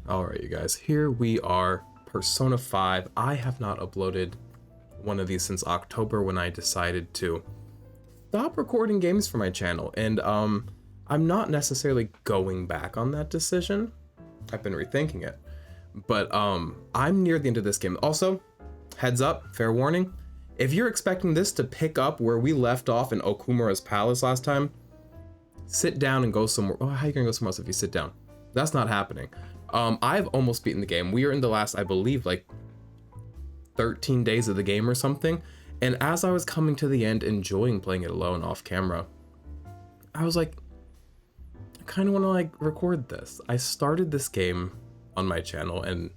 All right, you guys, here we are, Persona 5. I have not uploaded one of these since October when I decided to stop recording games for my channel. And I'm not necessarily going back on that decision. I've been rethinking it. But I'm near the end of this game. Also, heads up, fair warning, if you're expecting this to pick up where we left off in Okumura's palace last time, sit down and go somewhere. Oh, how are you gonna go somewhere else if you sit down? That's not happening. I've almost beaten the game. We are in the last, I believe, like 13 days of the game or something. And as I was coming to the end, enjoying playing it alone off camera, I was like, I kind of want to like record this. I started this game on my channel, and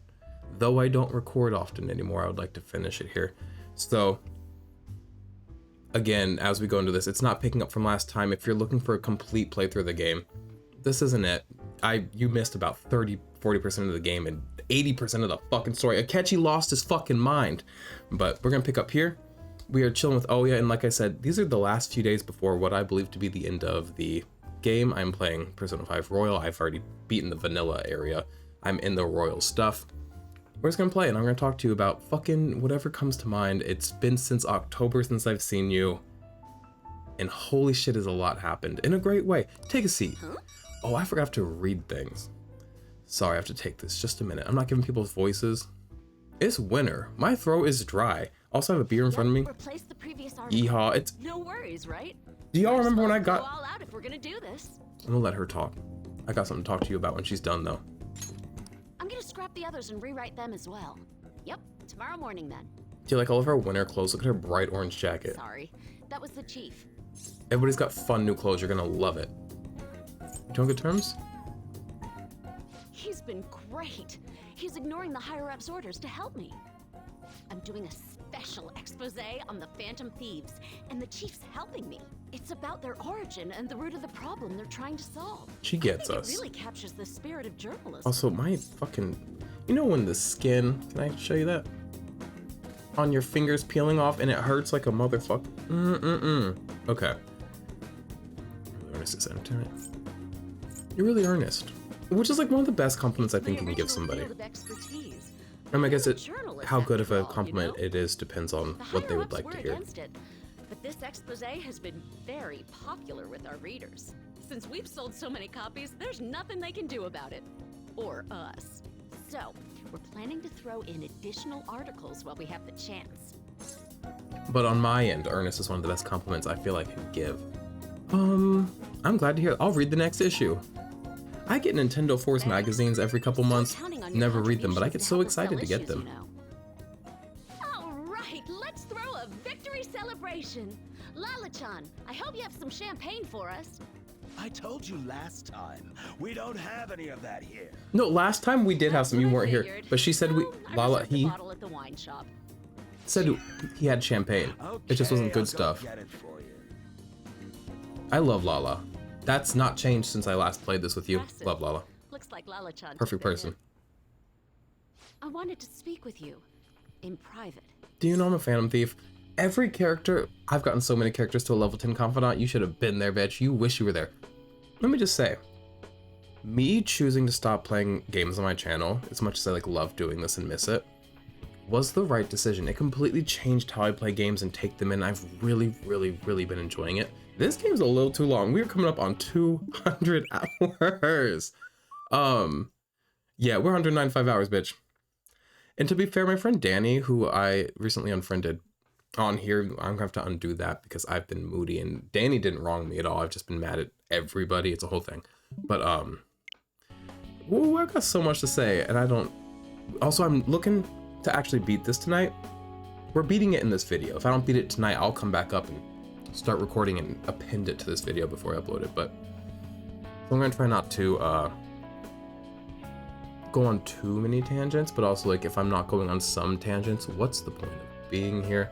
though I don't record often anymore, I would like to finish it here. So again, as we go into this, it's not picking up from last time. If you're looking for a complete playthrough of the game, this isn't it. You missed about 40% of the game and 80% of the fucking story. Akechi lost his fucking mind. But we're gonna pick up here. We are chilling with Oya, and like I said, these are the last few days before what I believe to be the end of the game. I'm playing Persona 5 Royal. I've already beaten the vanilla area. I'm in the Royal stuff. We're just gonna play, and I'm gonna talk to you about fucking whatever comes to mind. It's been since October since I've seen you, and holy shit, has a lot happened in a great way. Take a seat. Oh, I forgot to read things. Sorry, I have to take this just a minute. I'm not giving people voices. It's winter. My throat is dry. Also, I have a beer in front of me. Replace the previous Yeehaw. It's no worries, right? Do y'all remember when I Go got all out if we're gonna do this. I'm gonna let her talk. I got something to talk to you about when she's done though. I'm gonna scrap the others and rewrite them as well. Yep, tomorrow morning then. Do you like all of her winter clothes? Look at her bright orange jacket. Sorry, that was the chief. Everybody's got fun new clothes. You're gonna love it. You on good terms? He's been great. He's ignoring the higher-ups' orders to help me. I'm doing a special expose on the Phantom Thieves, and the chief's helping me. It's about their origin and the root of the problem they're trying to solve. She gets I think us. It really captures the spirit of journalism. Also, my fucking, you know when the skin, can I show you that? On your fingers peeling off and it hurts like a motherfucker. Okay. Really earnest is entertainment. You're really earnest. Which is like one of the best compliments I think you can give somebody. I guess how good of a compliment it is depends on what they would like to hear. But this expose has been very popular with our readers. Since we've sold so many copies, there's nothing they can do about it. Or us. So, we're planning to throw in additional articles while we have the chance. But on my end, earnest is one of the best compliments I feel I can give. I'm glad to hear. I'll read the next issue. I get Nintendo Force magazines every couple months. Never read them, but I get so excited to get them. All right, let's throw a victory celebration. Lala-chan, I hope you have some champagne for us. I told you last time, we don't have any of that here. No, last time we did have some. You weren't here, but she said he said he had champagne. It just wasn't good stuff. I love Lala. That's not changed since I last played this with you. Love Lala. Looks like Lala-chan. Perfect person. I wanted to speak with you in private. Do you know I'm a Phantom Thief? Every character, I've gotten so many characters to a level 10 confidant. You should have been there, bitch. You wish you were there. Let me just say, me choosing to stop playing games on my channel, as much as I like love doing this and miss it, was the right decision. It completely changed how I play games and take them in. I've really been enjoying it. This game's a little too long. We're coming up on 200 hours. Yeah, we're 195 hours, bitch. And to be fair, my friend Danny, who I recently unfriended on here, I'm gonna have to undo that because I've been moody, and Danny didn't wrong me at all. I've just been mad at everybody. It's a whole thing. But ooh, I've got so much to say, and I don't. Also, I'm looking to actually beat this tonight. We're beating it in this video. If I don't beat it tonight, I'll come back up and start recording and append it to this video before I upload it. But I'm gonna try not to go on too many tangents, but also like if I'm not going on some tangents, what's the point of being here?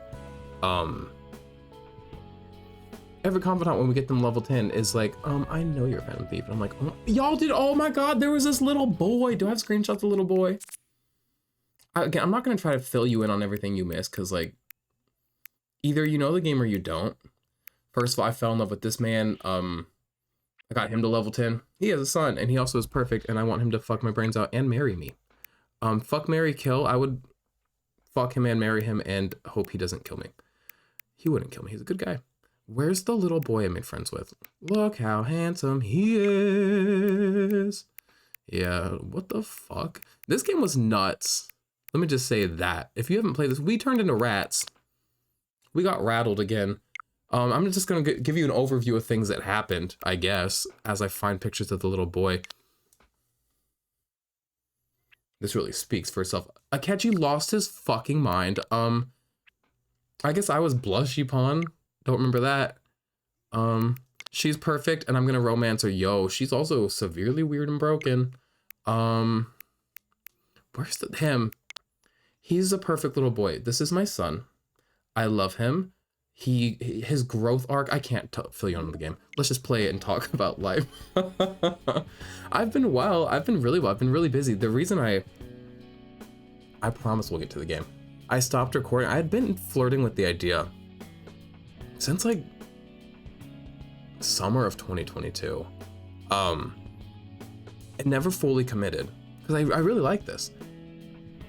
Every confidant when we get them level 10 is like, I know you're a Phantom Thief. And I'm like, oh, y'all did, oh my God, there was this little boy. Do I have screenshots of the little boy? Again, I'm not gonna try to fill you in on everything you missed, because like, either you know the game or you don't. First of all, I fell in love with this man, I got him to level 10. He has a son, and he also is perfect, and I want him to fuck my brains out and marry me. Fuck, marry, kill. I would fuck him and marry him and hope he doesn't kill me. He wouldn't kill me. He's a good guy. Where's the little boy I made friends with? Look how handsome he is. Yeah, what the fuck? This game was nuts. Let me just say that. If you haven't played this, we turned into rats. We got rattled again. I'm just going to give you an overview of things that happened, I guess, as I find pictures of the little boy. This really speaks for itself. Akechi lost his fucking mind. I guess I was blushy pawn. Don't remember that. She's perfect, and I'm going to romance her. Yo, she's also severely weird and broken. Where's him? He's a perfect little boy. This is my son. I love him. His growth arc, I can't fill you on the game. Let's just play it and talk about life. I've been well. I've been really well. I've been really busy. The reason I promise we'll get to the game. I stopped recording. I had been flirting with the idea since like summer of 2022. I never fully committed because I really like this.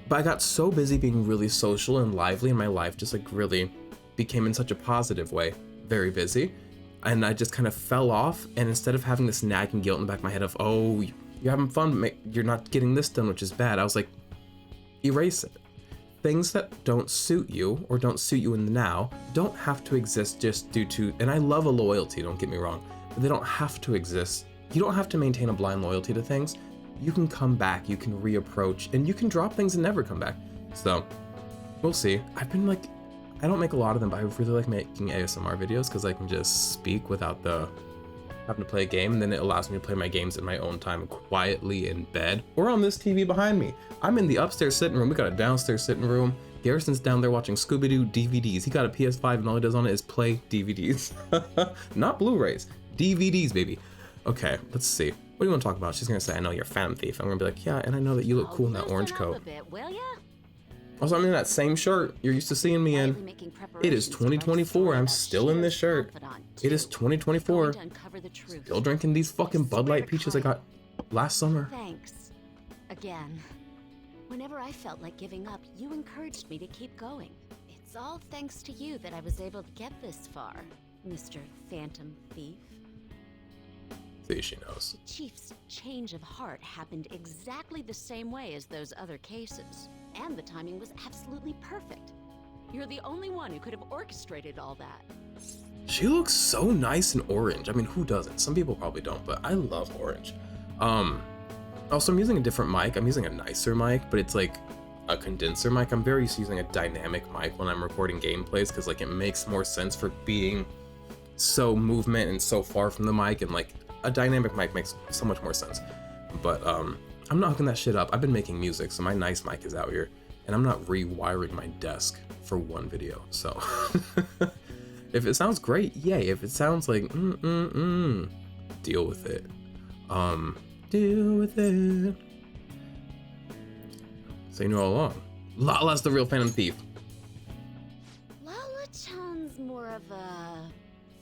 But I got so busy being really social and lively, and my life just like really became in such a positive way, very busy. And I just kind of fell off, and instead of having this nagging guilt in the back of my head of, oh, you're having fun, but you're not getting this done, which is bad, I was like, erase it. Things that don't suit you or don't suit you in the now don't have to exist just due to, and I love a loyalty, don't get me wrong, but they don't have to exist. You don't have to maintain a blind loyalty to things. You can come back, you can reapproach, and you can drop things and never come back. So, we'll see. I've been like, I don't make a lot of them, but I really like making ASMR videos because I can just speak without having to play a game, and then it allows me to play my games in my own time quietly in bed or on this TV behind me. I'm in the upstairs sitting room. We got a downstairs sitting room. Garrison's down there watching Scooby-Doo DVDs. He got a PS5 and all he does on it is play DVDs. Not Blu-rays, DVDs, baby. Okay, let's see. What do you want to talk about? She's gonna say, I know you're a Phantom Thief. I'm gonna be like, yeah, and I know that you look cool in that orange coat. Also, I'm in that same shirt you're used to seeing me in. It is 2024. I'm still in this shirt. It is 2024. Still drinking these fucking Bud Light peaches I got last summer. Thanks. Again. Whenever I felt like giving up, you encouraged me to keep going. It's all thanks to you that I was able to get this far, Mr. Phantom Thief. See, she knows. The Chief's change of heart happened exactly the same way as those other cases, and the timing was absolutely perfect. You're the only one who could have orchestrated all that. She looks so nice in orange. I mean, who doesn't? Some people probably don't, but I love orange. Also, I'm using a different mic. I'm using a nicer mic, but it's like a condenser mic. I'm very used to using a dynamic mic when I'm recording gameplays because like it makes more sense for being so movement and so far from the mic, and like a dynamic mic makes so much more sense. But I'm not hooking that shit up. I've been making music, so my nice mic is out here, and I'm not rewiring my desk for one video. So if it sounds great, yay. If it sounds like deal with it. Deal with it. So you know all along, Lala's the real Phantom Thief. Lala-chan's more of a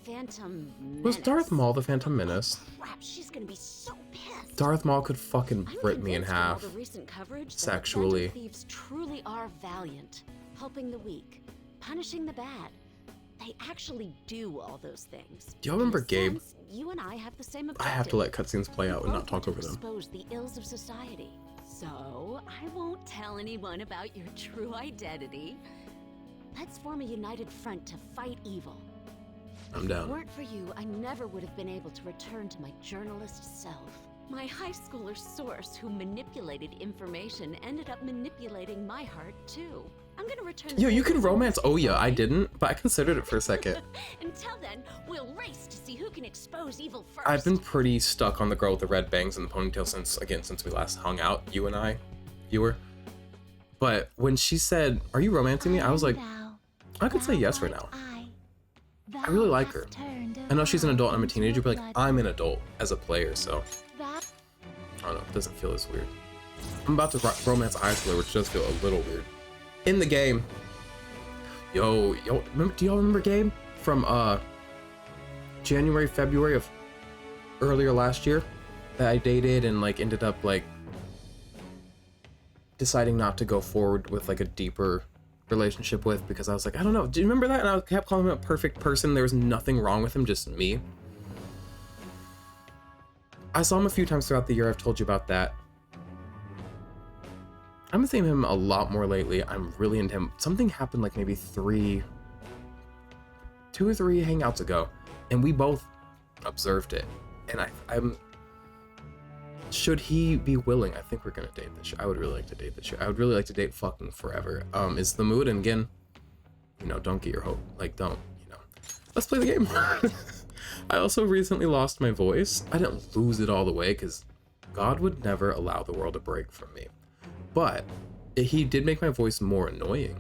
Phantom Menace. Was Darth Maul the Phantom Menace? Crap, she's gonna be so pissed. Darth Maul could fucking rip me in from half. all the recent coverage that Sexually. Phantom thieves truly are valiant, helping the weak, punishing the bad. They actually do all those things. Do y'all remember In a Gabe? sense, you and I have the same I objective. have to let cutscenes play out and not talk over them. Expose the ills of society. So I won't tell anyone about your true identity. Let's form a united front to fight evil. I'm If it down. weren't for you, I never would have been able to return to my journalist self. My high schooler source who manipulated information ended up manipulating my heart too. I'm gonna return. Yo, you can romance Oya. I didn't, but I considered it for a second. Until then, we'll race to see who can expose evil first. I've been pretty stuck on the girl with the red bangs and the ponytail since we last hung out, you and I, viewer. But when she said, "Are you romancing me?" I was like, I could say yes for now. I really like her. I know she's an adult and I'm a teenager, but like I'm an adult as a player, so I don't know. It doesn't feel as weird. I'm about to romance high schooler, which does feel a little weird. In the game. Yo, do y'all remember Gabe from January, February of earlier last year that I dated and like ended up like deciding not to go forward with like a deeper relationship with, because I was like, I don't know. Do you remember that? And I kept calling him a perfect person. There was nothing wrong with him, just me. I saw him a few times throughout the year. I've told you about that. I'm seeing him a lot more lately. I'm really into him. Something happened like maybe 2 or 3 hangouts ago, and we both observed it. And I'm should he be willing? I think we're gonna date this year. I would really like to date this year. I would really like to date fucking forever. Is the mood, and again, you know, don't get your hope. Like, don't, you know. Let's play the game. I also recently lost my voice. I didn't lose it all the way, because God would never allow the world to break from me. But he did make my voice more annoying,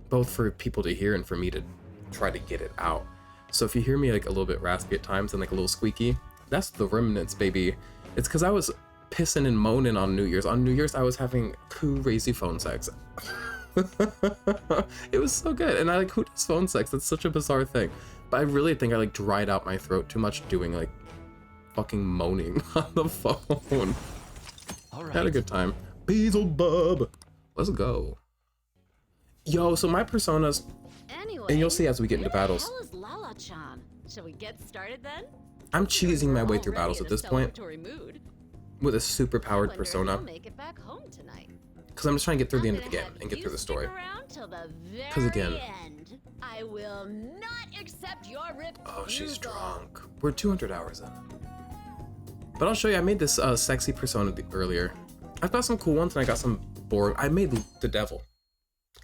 both for people to hear and for me to try to get it out. So if you hear me like a little bit raspy at times and like a little squeaky, that's the remnants, baby. It's because I was pissing and moaning on New Year's. On New Year's, I was having crazy phone sex. It was so good. And I like, who does phone sex? That's such a bizarre thing. But I really think I like dried out my throat too much doing like fucking moaning on the phone. All right. Had a good time. Beelzebub. Let's go. Yo, so my personas, Anyway, and you'll see as we get into battles. Where the hell is Lala-chan? Shall we get started then? I'm cheesing my way through battles at this point Mood. with a super powered persona. Make it back home tonight. Because I'm just trying to get through the end of the game and get through the story. Because again, I will not accept your refusal. Oh, she's drunk. We're 200 hours in. But I'll show you, I made this sexy persona earlier. I've got some cool ones and I got some boring. I made the devil.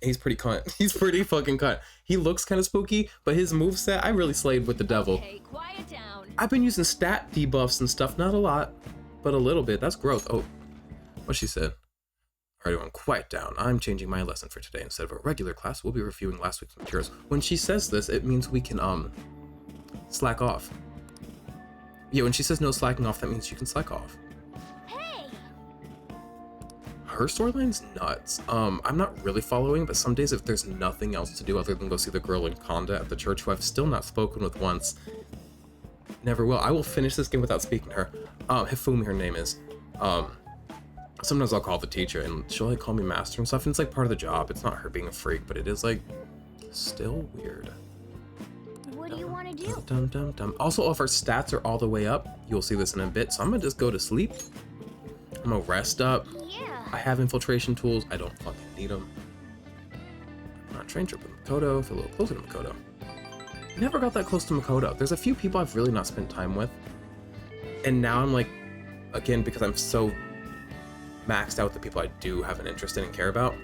He's pretty cunt. He's pretty fucking cunt. He looks kind of spooky, but his moveset, I really slayed with the devil. Okay, quiet down. I've been using stat debuffs and stuff, not a lot, but a little bit. That's growth. Oh, what she said. Alright, everyone, quiet down. I'm changing my lesson for today. Instead of a regular class, we'll be reviewing last week's materials. When she says this, it means we can, slack off. Yeah, when she says no slacking off, that means you can slack off. Hey! Her storyline's nuts. I'm not really following, but some days if there's nothing else to do other than go see the girl in Conda at the church who I've still not spoken with once. Never will. I will finish this game without speaking to her. Hifumi, her name is. Sometimes I'll call the teacher and she'll like call me master and stuff, and it's like part of the job. It's not her being a freak, but it is like still weird. What do you want to do? Dum, dum, dum. Also, if our stats are all the way up, you'll see this in a bit. So I'm gonna just go to sleep. I'm gonna rest up. Yeah. I have infiltration tools. I don't fucking need them. I'm not trained trip with Makoto. Feel a little closer to Makoto. Never got that close to Makoto. There's a few people I've really not spent time with. And now I'm like, again, because I'm so maxed out the people I do have an interest in and care about.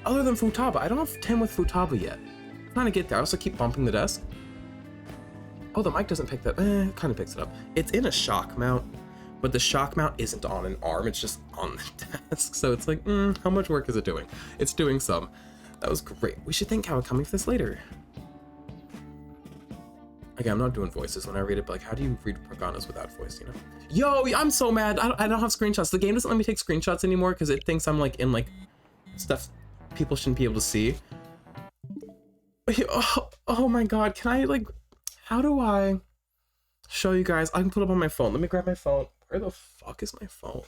Other than Futaba, I don't have 10 with Futaba yet. I'm trying to get there. I also keep bumping the desk. Oh, the mic doesn't pick that. It kind of picks it up. It's in a shock mount, but the shock mount isn't on an arm. It's just on the desk. So it's like, how much work is it doing? It's doing some. That was great. We should thank Kawakami for this later. Again, I'm not doing voices when I read it, but like, how do you read Morgana's without voice, you know? Yo, I'm so mad. I don't have screenshots. The game doesn't let me take screenshots anymore because it thinks I'm like in like stuff people shouldn't be able to see. Oh my god, can I like, how do I show you guys? I can put it up on my phone. Let me grab my phone. Where the fuck is my phone?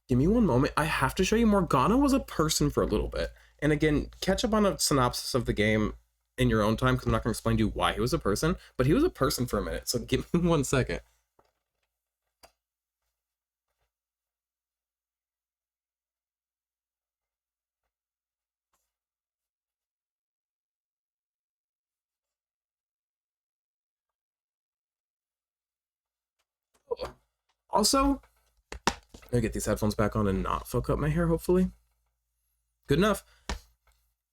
Give me one moment. I have to show you Morgana was a person for a little bit. And again, catch up on a synopsis of the game in your own time, because I'm not going to explain to you why he was a person, but he was a person for a minute, so give me 1 second. Also, I'm gonna get these headphones back on and not fuck up my hair, hopefully. Good enough.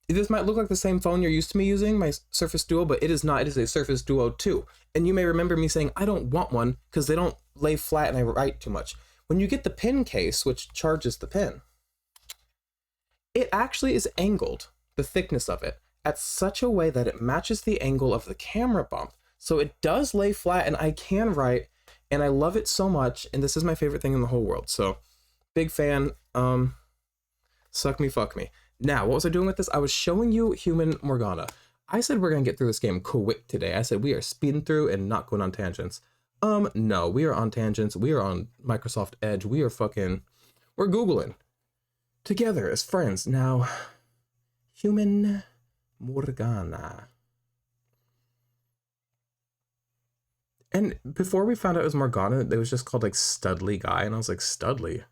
This might look like the same phone you're used to me using, my Surface Duo, but it is not. It is a Surface Duo 2. And you may remember me saying, I don't want one because they don't lay flat and I write too much. When you get the pen case, which charges the pen, it actually is angled, the thickness of it, at such a way that it matches the angle of the camera bump. So it does lay flat and I can write, and I love it so much, and this is my favorite thing in the whole world. So, big fan. Suck me, fuck me. Now, what was I doing with this? I was showing you human Morgana. I said we're going to get through this game quick today. I said we are speeding through and not going on tangents. No, we are on tangents. We are on Microsoft Edge. We're Googling together as friends. Now, Human Morgana. And before we found out it was Morgana, it was just called like Studley Guy. And I was like, Studley?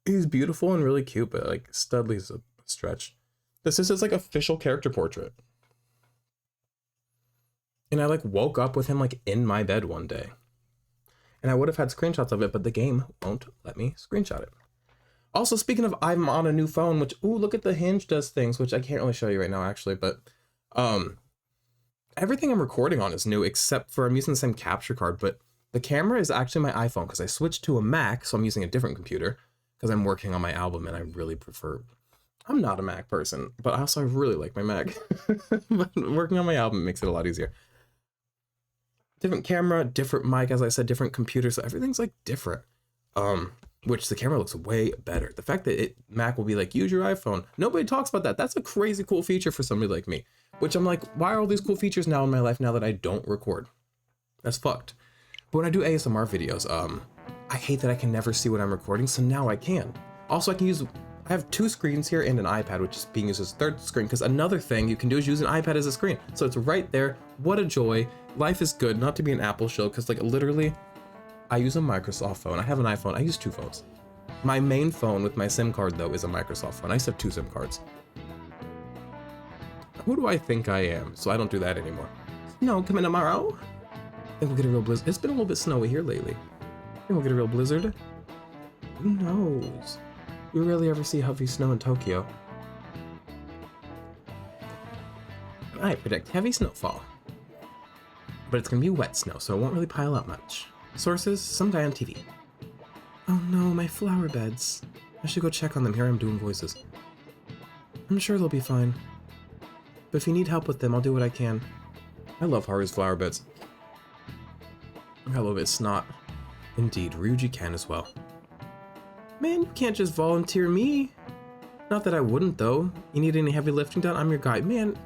He's beautiful and really cute, but like Studley's a stretch. This is his like official character portrait. And I like woke up with him like in my bed one day. And I would have had screenshots of it, but the game won't let me screenshot it. Also, speaking of, I'm on a new phone, which, ooh, look at the hinge does things, which I can't really show you right now, actually, but everything I'm recording on is new, except for I'm using the same capture card, but the camera is actually my iPhone, because I switched to a Mac, so I'm using a different computer, because I'm working on my album, and I really prefer, I'm not a Mac person, but also I really like my Mac. But working on my album makes it a lot easier. Different camera, different mic, as I said, different computer, so everything's like different. Which the camera looks way better. The fact that Mac will be like, use your iPhone. Nobody talks about that. That's a crazy cool feature for somebody like me. Which I'm like, why are all these cool features now in my life now that I don't record? That's fucked. But when I do ASMR videos, I hate that I can never see what I'm recording, so now I can. Also, I have 2 screens here and an iPad, which is being used as a 3rd screen, because another thing you can do is use an iPad as a screen. So it's right there. What a joy. Life is good, not to be an Apple shill, because like literally, I use a Microsoft phone. I have an iPhone. I use 2 phones. My main phone with my SIM card, though, is a Microsoft phone. I used to have 2 SIM cards. Who do I think I am? So I don't do that anymore. No, come in tomorrow. I think we'll get a real blizzard. It's been a little bit snowy here lately. I think we'll get a real blizzard. Who knows? We rarely ever see heavy snow in Tokyo. I predict heavy snowfall. But it's gonna be wet snow, so it won't really pile up much. Sources, some guy on TV. Oh no, my flower beds. I should go check on them. Here I'm doing voices. I'm sure they'll be fine. But if you need help with them, I'll do what I can. I love Haru's flower beds. I got a little bit of snot. Indeed, Ryuji can as well. Man, you can't just volunteer me. Not that I wouldn't, though. You need any heavy lifting done? I'm your guy. Man,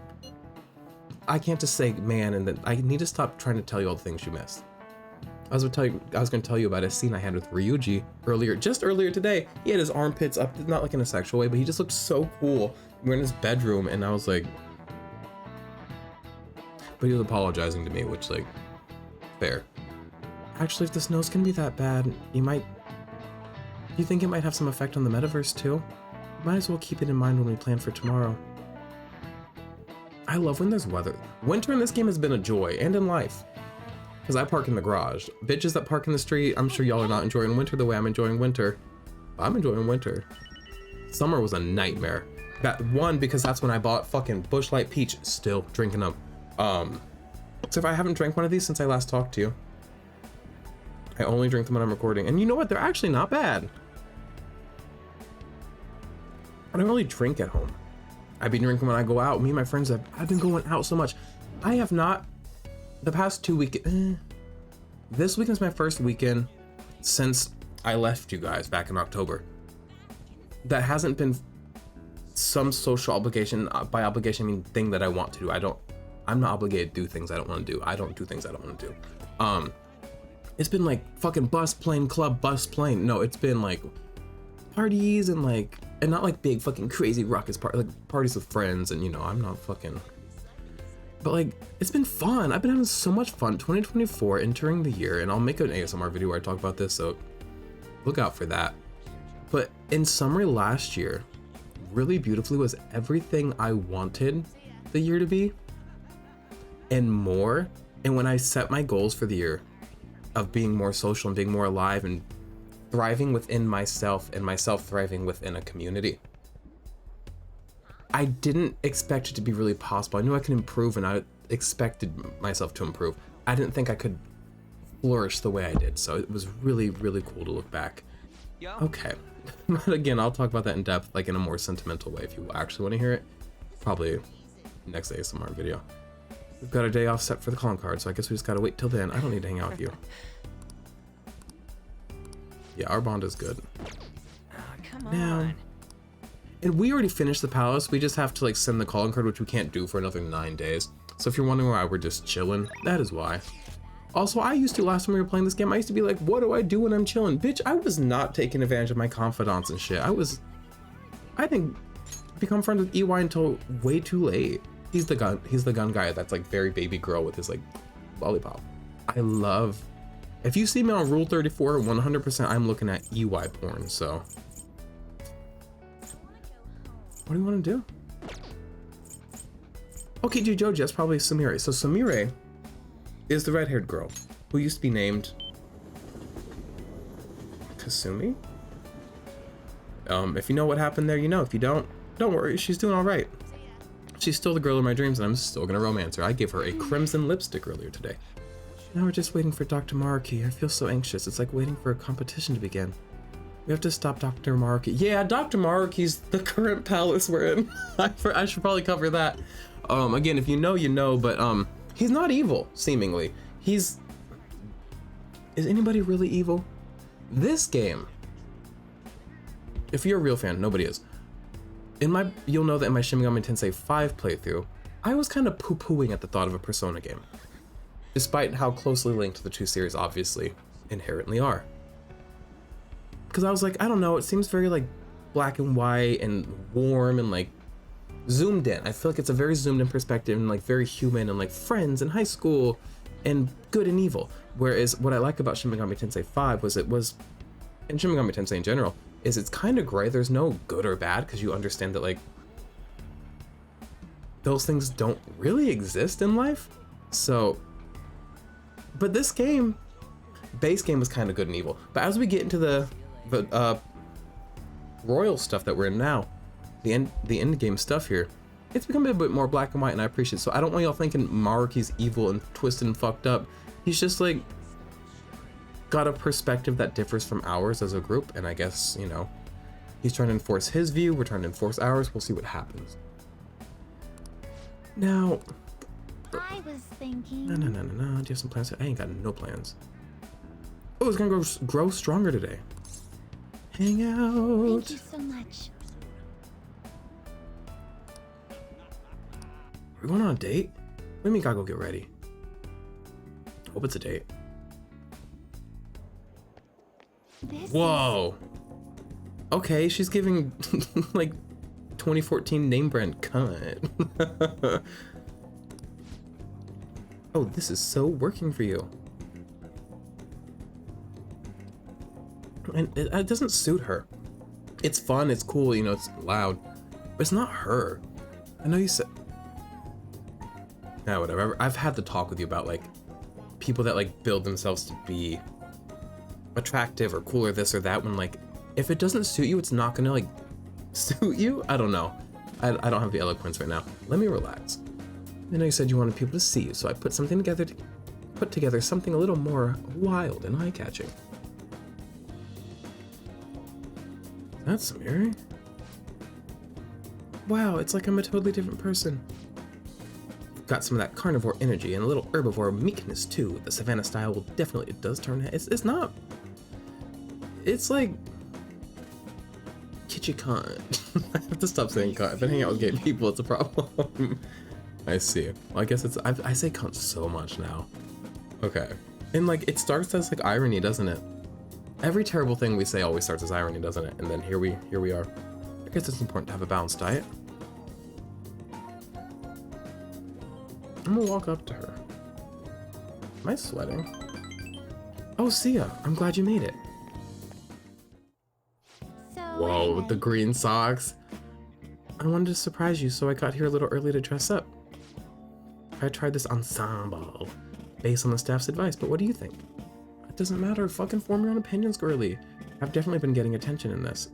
I can't just say man and then I need to stop trying to tell you all the things you missed. I was going to tell you about a scene I had with Ryuji just earlier today. He had his armpits up, not like in a sexual way, but he just looked so cool. We were in his bedroom and I was like, but he was apologizing to me, which like, fair. Actually, if the snow's gonna be that bad, you think it might have some effect on the metaverse too? Might as well keep it in mind when we plan for tomorrow. I love when there's weather. Winter in this game has been a joy, and in life. Because I park in the garage. Bitches that park in the street, I'm sure y'all are not enjoying winter the way I'm enjoying winter. I'm enjoying winter. Summer was a nightmare. Because that's when I bought fucking Busch Light Peach, still drinking them. So if I haven't drank one of these since I last talked to you, I only drink them when I'm recording. And you know what? They're actually not bad. I don't really drink at home. I've been drinking when I go out. Me and my friends I've been going out so much. I have not, the past 2 weekends, this weekend's my first weekend since I left you guys back in October. That hasn't been some social obligation. By obligation, I mean thing that I want to do. I'm not obligated to do things I don't want to do. I don't do things I don't want to do. It's been like fucking bus, plane, club, bus, plane. No, it's been like parties and not like big fucking crazy ruckus parties with friends, and you know, I'm not fucking, but like, it's been fun. I've been having so much fun. 2024 entering the year, and I'll make an ASMR video where I talk about this, so look out for that. But in summary, last year really beautifully was everything I wanted the year to be and more. And when I set my goals for the year of being more social and being more alive and thriving within myself and myself thriving within a community, I didn't expect it to be really possible. I knew I could improve, and I expected myself to improve. I didn't think I could flourish the way I did. So it was really, really cool to look back. Okay. But again, I'll talk about that in depth, like in a more sentimental way. If you actually want to hear it, probably next ASMR video. We've got a day off set for the clown card, so I guess we just gotta wait till then. I don't need to hang out with you. Yeah, our bond is good. Come now, on. and we already finished the palace. We just have to like send the calling card, which we can't do for another 9 days. So if you're wondering why we're just chilling, that is why. Also, I used to, last time we were playing this game, I used to be like, what do I do when I'm chilling? Bitch, I was not taking advantage of my confidants and shit. I didn't become friends with EY until way too late. He's the gun guy that's like very baby girl with his like lollipop. If you see me on Rule 34, 100% I'm looking at EY porn, so. What do you want to do? Okay, Joji, that's probably Sumire. So Sumire is the red-haired girl who used to be named Kasumi. If you know what happened there, you know. If you don't worry, she's doing all right. She's still the girl of my dreams, and I'm still gonna romance her. I gave her a crimson lipstick earlier today. Now we're just waiting for Dr. Maruki. I feel so anxious. It's like waiting for a competition to begin. We have to stop Dr. Maruki. Yeah, Dr. Maruki's the current palace we're in. I should probably cover that. Again, if you know, you know, but he's not evil, seemingly. Is anybody really evil? This game, if you're a real fan, nobody is. You'll know that in my Shin Megami Tensei 5 playthrough, I was kind of poo-pooing at the thought of a Persona game, despite how closely linked the two series obviously inherently are. Because I was like, I don't know, it seems very like black and white and warm and like zoomed in. I feel like it's a very zoomed in perspective and like very human and like friends in high school and good and evil. Whereas what I like about Shin Megami Tensei 5 was and Shin Megami Tensei in general, is it's kind of gray. There's no good or bad because you understand that like those things don't really exist in life. So, but this game, base game was kind of good and evil. But as we get into the royal stuff that we're in now, the end game stuff here, it's become a bit more black and white, and I appreciate it. So I don't want y'all thinking Maruki's evil and twisted and fucked up. He's just like got a perspective that differs from ours as a group, and I guess, you know, he's trying to enforce his view, we're trying to enforce ours. We'll see what happens. Now, I was thinking. no. Do you have some plans? I ain't got no plans. Oh, it's gonna grow stronger today. Hang out. Thank you so much. We're going on a date? Let me gotta go get ready. Hope it's a date. Whoa. Okay, she's giving like 2014 name brand cunt. Oh, this is so working for you. And it doesn't suit her. It's fun, it's cool, you know, it's loud, but it's not her. I know you said, yeah, whatever. I've had the talk with you about like people that like build themselves to be attractive or cool or this or that, when like if it doesn't suit you, it's not gonna like suit you. I don't know. I don't have the eloquence right now. Let me relax. I know you said you wanted people to see you, so I put something together to put together something a little more wild and eye-catching. That's Samiri. Wow, it's like I'm a totally different person. Got some of that carnivore energy and a little herbivore meekness too. The savannah style will definitely, it does turn, it's not, it's like kitschy cunt. I have to stop saying cunt. I've been hanging out with gay people, it's a problem. I see. Well, I guess it's, I say cunt so much now. Okay. And like, it starts as like irony, doesn't it? Every terrible thing we say always starts as irony, doesn't it? And then here we are. I guess it's important to have a balanced diet. I'm gonna walk up to her. Am I sweating? Oh, Sia, I'm glad you made it. So, Whoa, with the green socks. I wanted to surprise you, so I got here a little early to dress up. I tried this ensemble based on the staff's advice, but what do you think? It doesn't matter, fucking form your own opinions, girly. I've definitely been getting attention in this.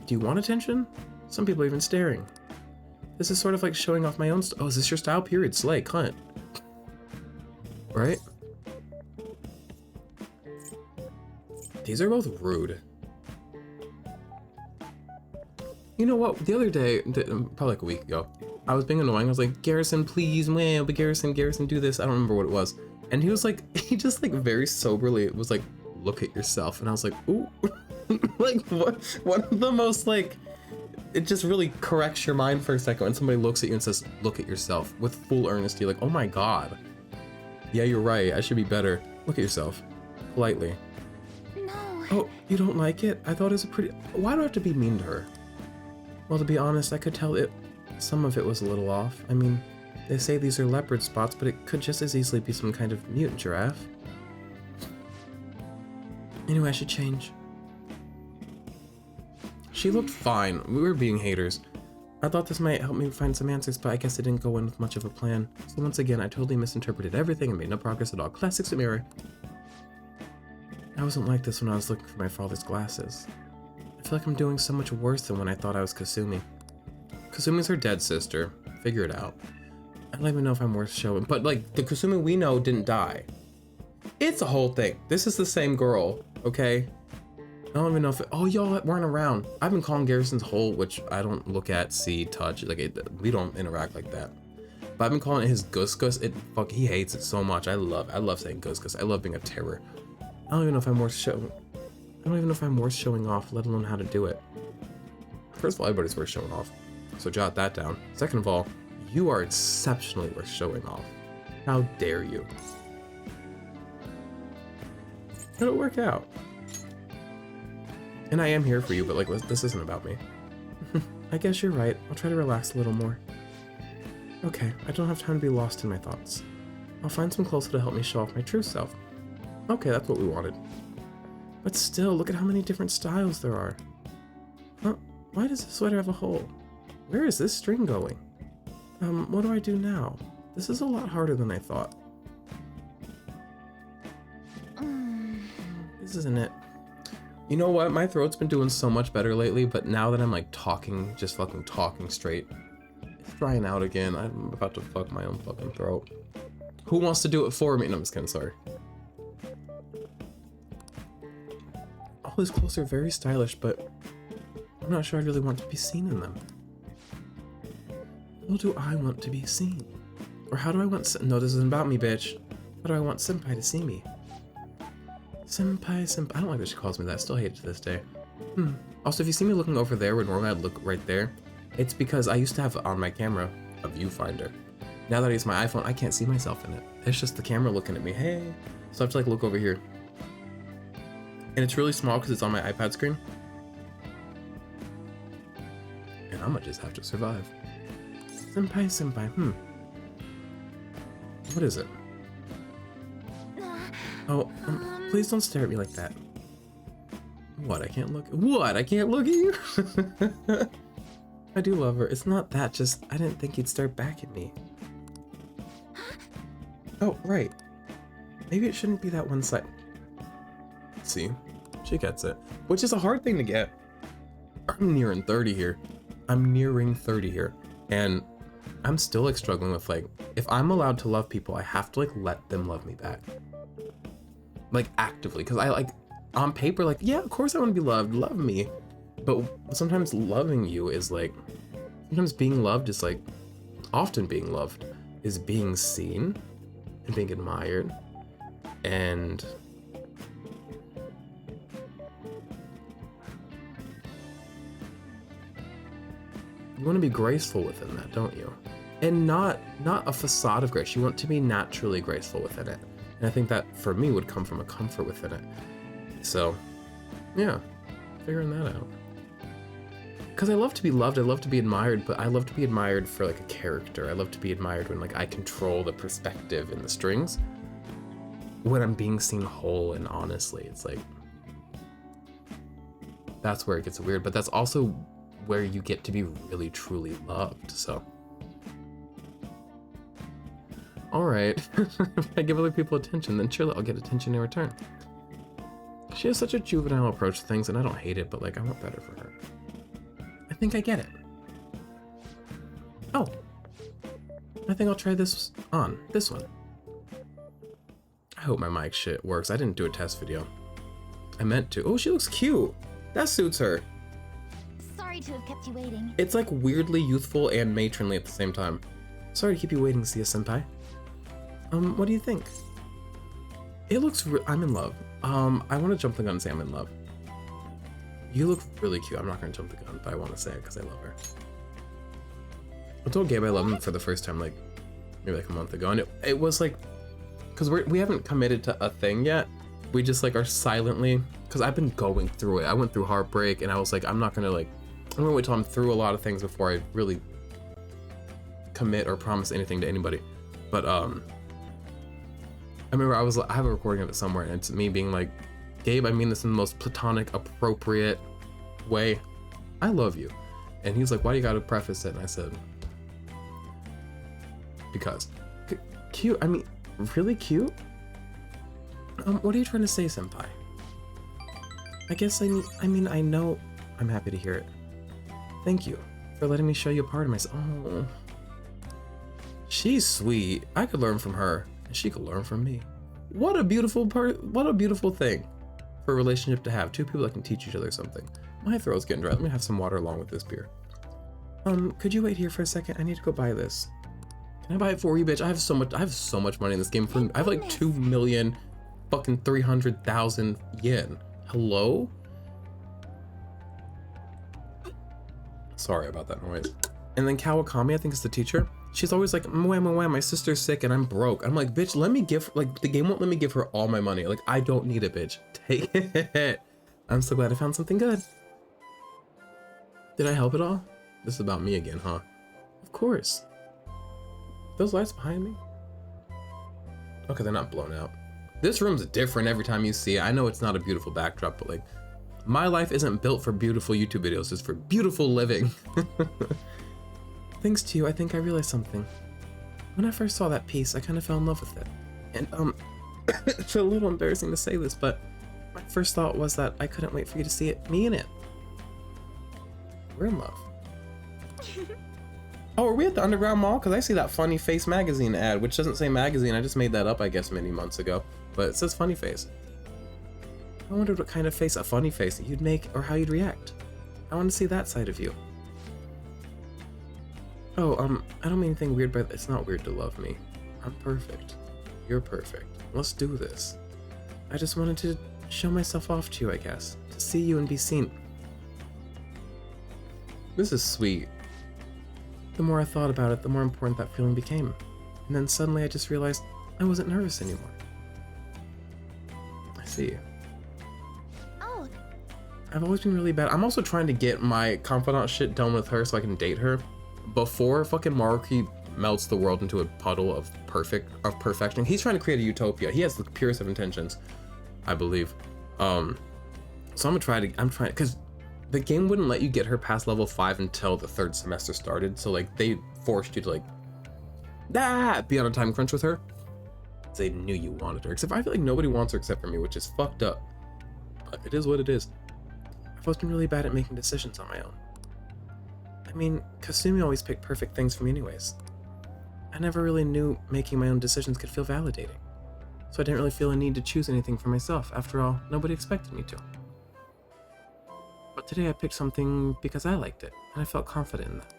Do you want attention? Some people are even staring. This is sort of like showing off my own oh, is this your style? Period. Slay, cunt. Right? These are both rude. You know what? The other day, probably like a week ago, I was being annoying. I was like, Garrison, please, man, but Garrison, do this. I don't remember what it was. And he was like, he just like very soberly was like, look at yourself. And I was like, ooh. Like, what? One of the most like, it just really corrects your mind for a second when somebody looks at you and says, look at yourself with full earnesty. Like, oh my God. Yeah, you're right. I should be better. Look at yourself. Politely. No. Oh, you don't like it? I thought it was a pretty... Why do I have to be mean to her? Well, to be honest, I could tell some of it was a little off. I mean, they say these are leopard spots, but it could just as easily be some kind of mutant giraffe. Anyway, I should change. She looked fine. We were being haters. I thought this might help me find some answers, but I guess it didn't go in with much of a plan. So once again, I totally misinterpreted everything and made no progress at all. Classic Samira. I wasn't like this when I was looking for my father's glasses. I feel like I'm doing so much worse than when I thought I was Kasumi. Kasumi's her dead sister. Figure it out. I don't even know if I'm worth showing, but like, the Kasumi we know didn't die. It's a whole thing. This is the same girl, okay? I don't even know if oh, y'all weren't around. I've been calling Garrison's Hole, which I don't look at, see, touch. Like, we don't interact like that. But I've been calling it his Gus Gus. He hates it so much. I love saying Gus Gus. I love being a terror. I don't even know if I'm worth showing off, let alone how to do it. First of all, everybody's worth showing off. So jot that down. Second of all, you are exceptionally worth showing off. How dare you? It'll work out. And I am here for you, but like, this isn't about me. I guess you're right. I'll try to relax a little more. Okay, I don't have time to be lost in my thoughts. I'll find some clothes to help me show off my true self. Okay, that's what we wanted. But still, look at how many different styles there are. Huh? Why does the sweater have a hole? Where is this string going? What do I do now? This is a lot harder than I thought. This isn't it. You know what? My throat's been doing so much better lately, but now that I'm like talking, just fucking talking straight, it's drying out again. I'm about to fuck my own fucking throat. Who wants to do it for me? No, I'm just kidding, sorry. All these clothes are very stylish, but I'm not sure I really want to be seen in them. How do I want to be seen? Or how do I want... No, this isn't about me, bitch. How do I want Senpai to see me? Senpai. I don't like that she calls me that. I still hate it to this day. Also, if you see me looking over there where normally I'd look right there, it's because I used to have on my camera a viewfinder. Now that I use my iPhone, I can't see myself in it. It's just the camera looking at me. Hey. So I have to like look over here. And it's really small because it's on my iPad screen. And I'm gonna just have to survive. Senpai. What is it? Oh, please don't stare at me like that. What, I can't look? What, I can't look at you? I do love her. It's not that, just I didn't think you'd start back at me. Oh, right. Maybe it shouldn't be that one side. See, she gets it. Which is a hard thing to get. I'm nearing 30 here. And I'm still like struggling with like, if I'm allowed to love people, I have to like let them love me back. Like actively, because I like, on paper, like, yeah, of course I want to be loved, love me. But sometimes loving you is like, sometimes being loved is like, often being loved is being seen and being admired and you want to be graceful within that, don't you? And not a facade of grace. You want to be naturally graceful within it. And I think that for me would come from a comfort within it. So, yeah, figuring that out. Because I love to be loved, I love to be admired, but I love to be admired for like a character. I love to be admired when like I control the perspective and the strings. When I'm being seen whole and honestly, it's like, that's where it gets weird, but that's also where you get to be really truly loved, so. All right, if I give other people attention, then surely I'll get attention in return. She has such a juvenile approach to things, and I don't hate it, but like, I want better for her. I think I get it. Oh, I think I'll try this one. I hope my mic shit works. I didn't do a test video. I meant to. Oh, she looks cute. That suits her. Sorry to have kept you waiting. It's like weirdly youthful and matronly at the same time. Sorry to keep you waiting, Siaha-senpai. What do you think? It looks I'm in love. I want to jump the gun and say I'm in love. You look really cute. I'm not going to jump the gun, but I want to say it because I love her. I told Gabe I love him for the first time, like, maybe like a month ago, and it was like because we haven't committed to a thing yet. We just like are silently, because I've been going through it. I went through heartbreak and I was like, I'm gonna wait till I'm through a lot of things before I really commit or promise anything to anybody. But I remember I have a recording of it somewhere, and it's me being like, Gabe, I mean this in the most platonic, appropriate way. I love you. And he was like, why do you gotta preface it? And I said, because. Cute, I mean, really cute? What are you trying to say, senpai? I guess I mean, I know. I'm happy to hear it. Thank you for letting me show you a part of myself. Oh, she's sweet. I could learn from her, and she could learn from me. What a beautiful what a beautiful thing for a relationship to have. Two people that can teach each other something. My throat's getting dry. Let me have some water along with this beer. Could you wait here for a second? I need to go buy this. Can I buy it for you, bitch? I have so much money in this game. I have like 2 million fucking 300,000 yen. Hello? Sorry about that noise. And then Kawakami, I think is the teacher. She's always like, my sister's sick and I'm broke. I'm like, bitch, let me give, like, the game won't let me give her all my money. Like, I don't need it, bitch. Take it. I'm so glad I found something good. Did I help at all? This is about me again, huh? Of course. Those lights behind me? Okay, they're not blown out. This room's different every time you see it. I know it's not a beautiful backdrop, but like, my life isn't built for beautiful YouTube videos. It's for beautiful living. Thanks to you, I think I realized something. When I first saw that piece, I kind of fell in love with it. And it's a little embarrassing to say this, but my first thought was that I couldn't wait for you to see it, me in it. We're in love. Oh, are we at the Underground Mall? Because I see that Funny Face magazine ad, which doesn't say magazine. I just made that up, I guess, many months ago. But it says Funny Face. I wondered what kind of face, a funny face, that you'd make or how you'd react. I want to see that side of you. Oh, I don't mean anything weird, but it's not weird to love me. I'm perfect. You're perfect. Let's do this. I just wanted to show myself off to you, I guess. To see you and be seen. This is sweet. The more I thought about it, the more important that feeling became. And then suddenly I just realized I wasn't nervous anymore. I see. Oh. I've always been really bad. I'm also trying to get my confidant shit done with her so I can date her before fucking Maruki melts the world into a puddle of perfection. He's trying to create a utopia. He has the purest of intentions, I believe. So I'm trying, because the game wouldn't let you get her past level 5 until the 3rd semester started. So like they forced you to like, be on a time crunch with her. They knew you wanted her. Except I feel like nobody wants her except for me, which is fucked up. But it is what it is. I've always been really bad at making decisions on my own. I mean, Kasumi always picked perfect things for me anyways. I never really knew making my own decisions could feel validating. So I didn't really feel a need to choose anything for myself. After all, nobody expected me to. But today I picked something because I liked it, and I felt confident in that.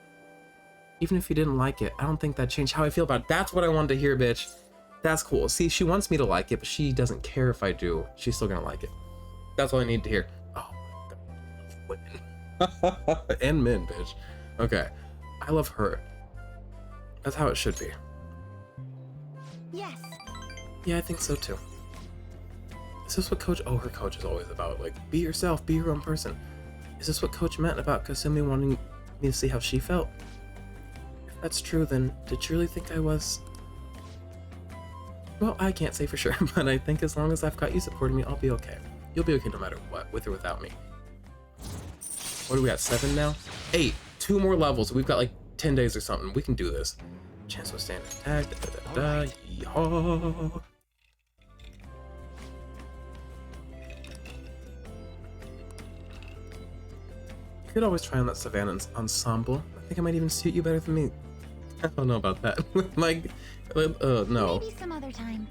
Even if you didn't like it, I don't think that changed how I feel about it. That's what I wanted to hear, bitch. That's cool. See, she wants me to like it, but she doesn't care if I do. She's still gonna like it. That's all I need to hear. Oh, women. And men, bitch. Okay. I love her. That's how it should be. Yes. Yeah, I think so too. Is this what Coach... Oh, her coach is always about, like, be yourself, be your own person. Is this what Coach meant about Kasumi wanting me to see how she felt? If that's true, then did you really think I was... Well, I can't say for sure, but I think as long as I've got you supporting me, I'll be okay. You'll be okay no matter what, with or without me. What are we at, 7 now? 8. 2 more levels. We've got like 10 days or something. We can do this. Chance will stand attack. Yeehaw. You could always try on that Savannah ensemble. I think it might even suit you better than me. I don't know about that. like, no. Maybe some other time.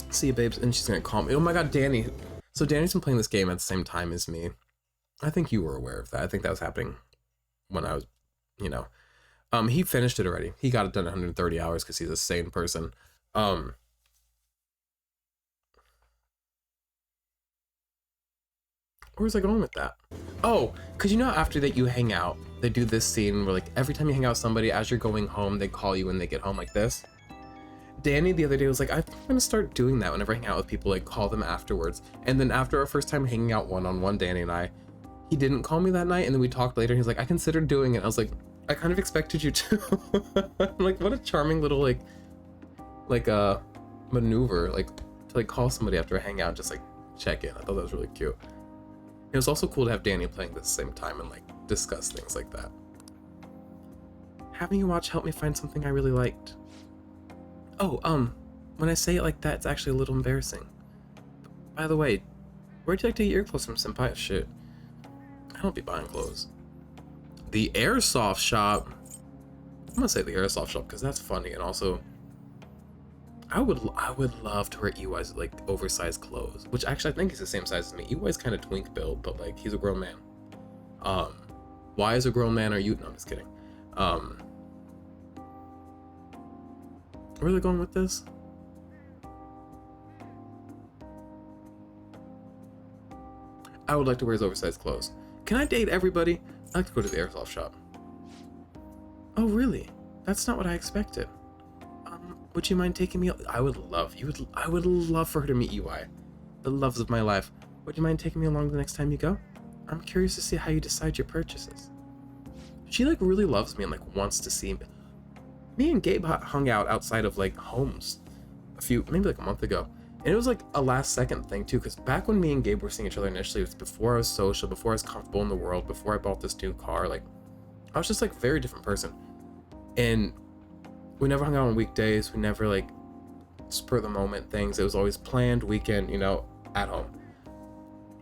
See you, babes. And she's gonna call me. Oh my god, Danny. So Danny's been playing this game at the same time as me. I think you were aware of that. I think that was happening when I was, you know. He finished it already. He got it done in 130 hours because he's a sane person. Where was I going with that? Oh, because you know after that you hang out, they do this scene where like every time you hang out with somebody, as you're going home, they call you when they get home like this. Danny the other day was like, I'm gonna start doing that whenever I hang out with people, like call them afterwards. And then after our first time hanging out one-on-one, Danny and I, he didn't call me that night, and then we talked later, and he's like, I considered doing it. I was like, I kind of expected you to. Like, what a charming little like maneuver, like to like call somebody after a hangout, just like check in. I thought that was really cute. It was also cool to have Danny playing at the same time and like discuss things like that. Having you watch helped me find something I really liked. Oh, when I say it like that, it's actually a little embarrassing. By the way, where'd you like to get your clothes from, senpai? Shit, I don't be buying clothes. The airsoft shop. I'm gonna say the airsoft shop because that's funny, and also I would love to wear EY's like oversized clothes, which actually I think he's the same size as me. EY's kind of twink build, but like he's a grown man. Why as a grown man are you? No, I'm just kidding. Where are they going with this? I would like to wear his oversized clothes. Can I date everybody? I'd like to go to the airsoft shop. Oh, really? That's not what I expected. Would you mind taking me? I would love for her to meet EY, the loves of my life. Would you mind taking me along the next time you go? I'm curious to see how you decide your purchases. She like really loves me and like wants to see me. Me and Gabe hung out outside of like homes maybe like a month ago. And it was like a last second thing too, because back when me and Gabe were seeing each other initially, it was before I was social, before I was comfortable in the world, before I bought this new car. Like, I was just like a very different person. And we never hung out on weekdays. We never like spur of the moment things. It was always planned weekend, you know, at home.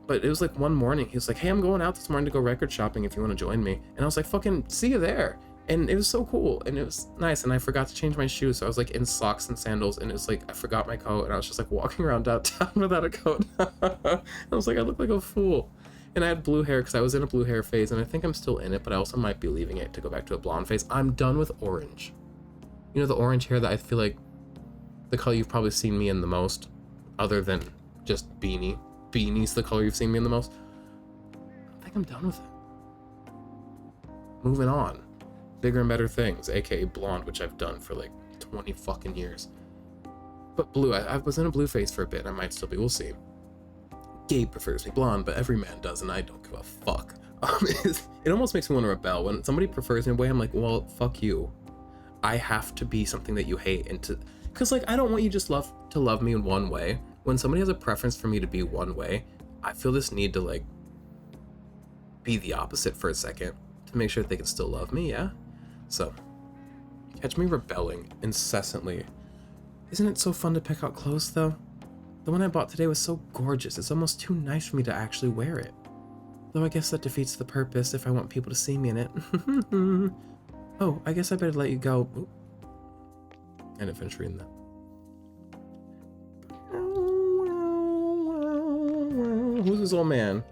But it was like one morning, he was like, hey, I'm going out this morning to go record shopping if you want to join me. And I was like, fucking see you there. And it was so cool and it was nice, and I forgot to change my shoes, so I was like in socks and sandals, and it was like I forgot my coat, and I was just like walking around downtown without a coat. I was like, I look like a fool. And I had blue hair because I was in a blue hair phase, and I think I'm still in it, but I also might be leaving it to go back to a blonde phase. I'm done with orange. You know, the orange hair that I feel like the color you've probably seen me in the most, other than just beanie. Beanie's the color you've seen me in the most. I think I'm done with it. Moving on. Bigger and better things, aka blonde, which I've done for like 20 fucking years. But blue, I was in a blue phase for a bit, and I might still be, we'll see. Gabe prefers me blonde, but every man does, and I don't give a fuck. It almost makes me want to rebel. When somebody prefers me a way, I'm like, well, fuck you. I have to be something that you hate, because like, I don't want you just to love me in one way. When somebody has a preference for me to be one way, I feel this need to like be the opposite for a second to make sure that they can still love me, yeah? So, catch me rebelling incessantly. Isn't it so fun to pick out clothes, though? The one I bought today was so gorgeous, it's almost too nice for me to actually wear it. Though I guess that defeats the purpose if I want people to see me in it. Oh, I guess I better let you go. Oop. I didn't finish reading that. Who's this old man?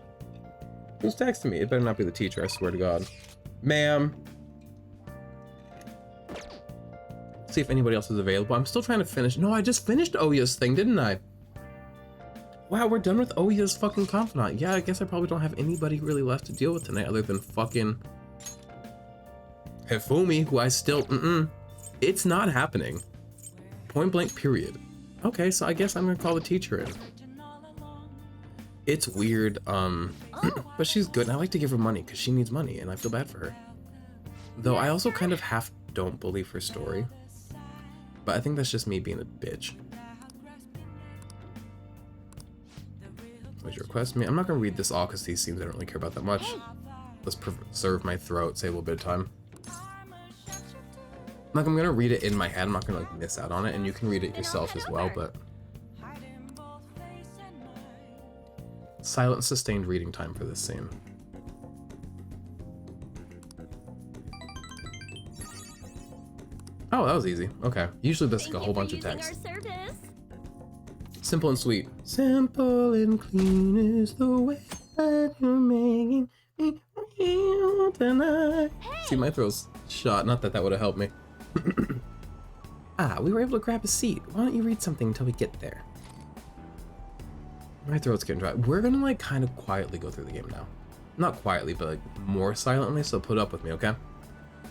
Who's texting me? It better not be the teacher, I swear to God. Ma'am. See if anybody else is available. I'm still trying to finish. No, I just finished Ouya's thing, didn't I? Wow, we're done with Ouya's fucking confidant. Yeah, I guess I probably don't have anybody really left to deal with tonight other than fucking Hifumi, who I still, it's not happening. Point blank period. Okay, so I guess I'm gonna call the teacher in. It's weird, but she's good, and I like to give her money because she needs money, and I feel bad for her. Though I also kind of half don't believe her story. But I think that's just me being a bitch. What's your request? I'm not gonna read this all because these scenes I don't really care about that much. Let's preserve my throat, save a little bit of time. Like, I'm gonna read it in my head, I'm not gonna like miss out on it, and you can read it yourself as well, but silent sustained reading time for this scene. Oh, that was easy. Okay. Usually that's like a whole bunch of text. Simple and sweet. Simple and clean is the way that you're making me feel tonight. Hey. See, my throat's shot. Not that that would have helped me. We were able to grab a seat. Why don't you read something until we get there? My throat's getting dry. We're gonna like kind of quietly go through the game now. Not quietly, but like more silently, so put up with me, okay?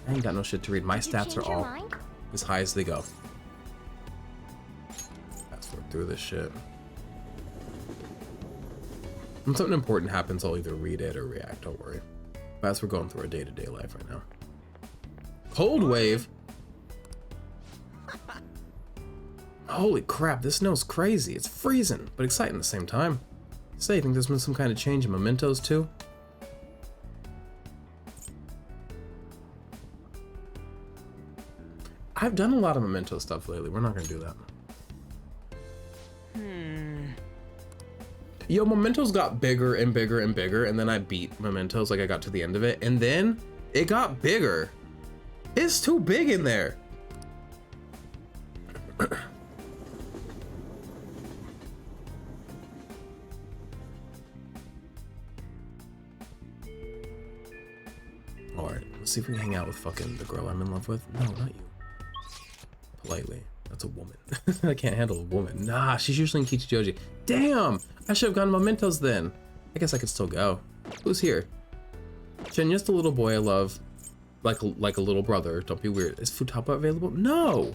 I ain't got no shit to read. My stats are all as high as they go. through this shit. When something important happens, I'll either read it or react, don't worry. But as we're going through our day-to-day life right now. Cold wave? Holy crap, this snow's crazy. It's freezing, but exciting at the same time. Say, you think there's been some kind of change in mementos too? I've done a lot of memento stuff lately. We're not gonna do that. Yo, mementos got bigger and bigger and bigger, and then I beat mementos, like I got to the end of it, and then it got bigger. It's too big in there. Alright, let's see if we can hang out with fucking the girl I'm in love with. No, not you. Politely. That's a woman. I can't handle a woman. Nah, she's usually in Kichijoji. Damn! I should have gone mementos then. I guess I could still go. Who's here? Shinya's the little boy I love. Like a little brother. Don't be weird. Is Futaba available? No!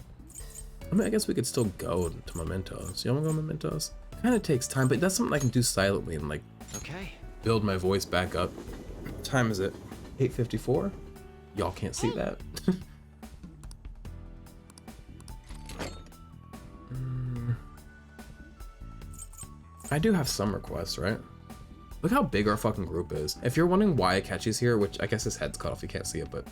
I mean, I guess we could still go to mementos. You wanna go mementos? Kinda takes time, but that's something I can do silently and like build my voice back up. What time is it? 8:54? Y'all can't see that. I do have some requests, right? Look how big our fucking group is. If you're wondering why Akechi's here, which I guess his head's cut off, you can't see it, but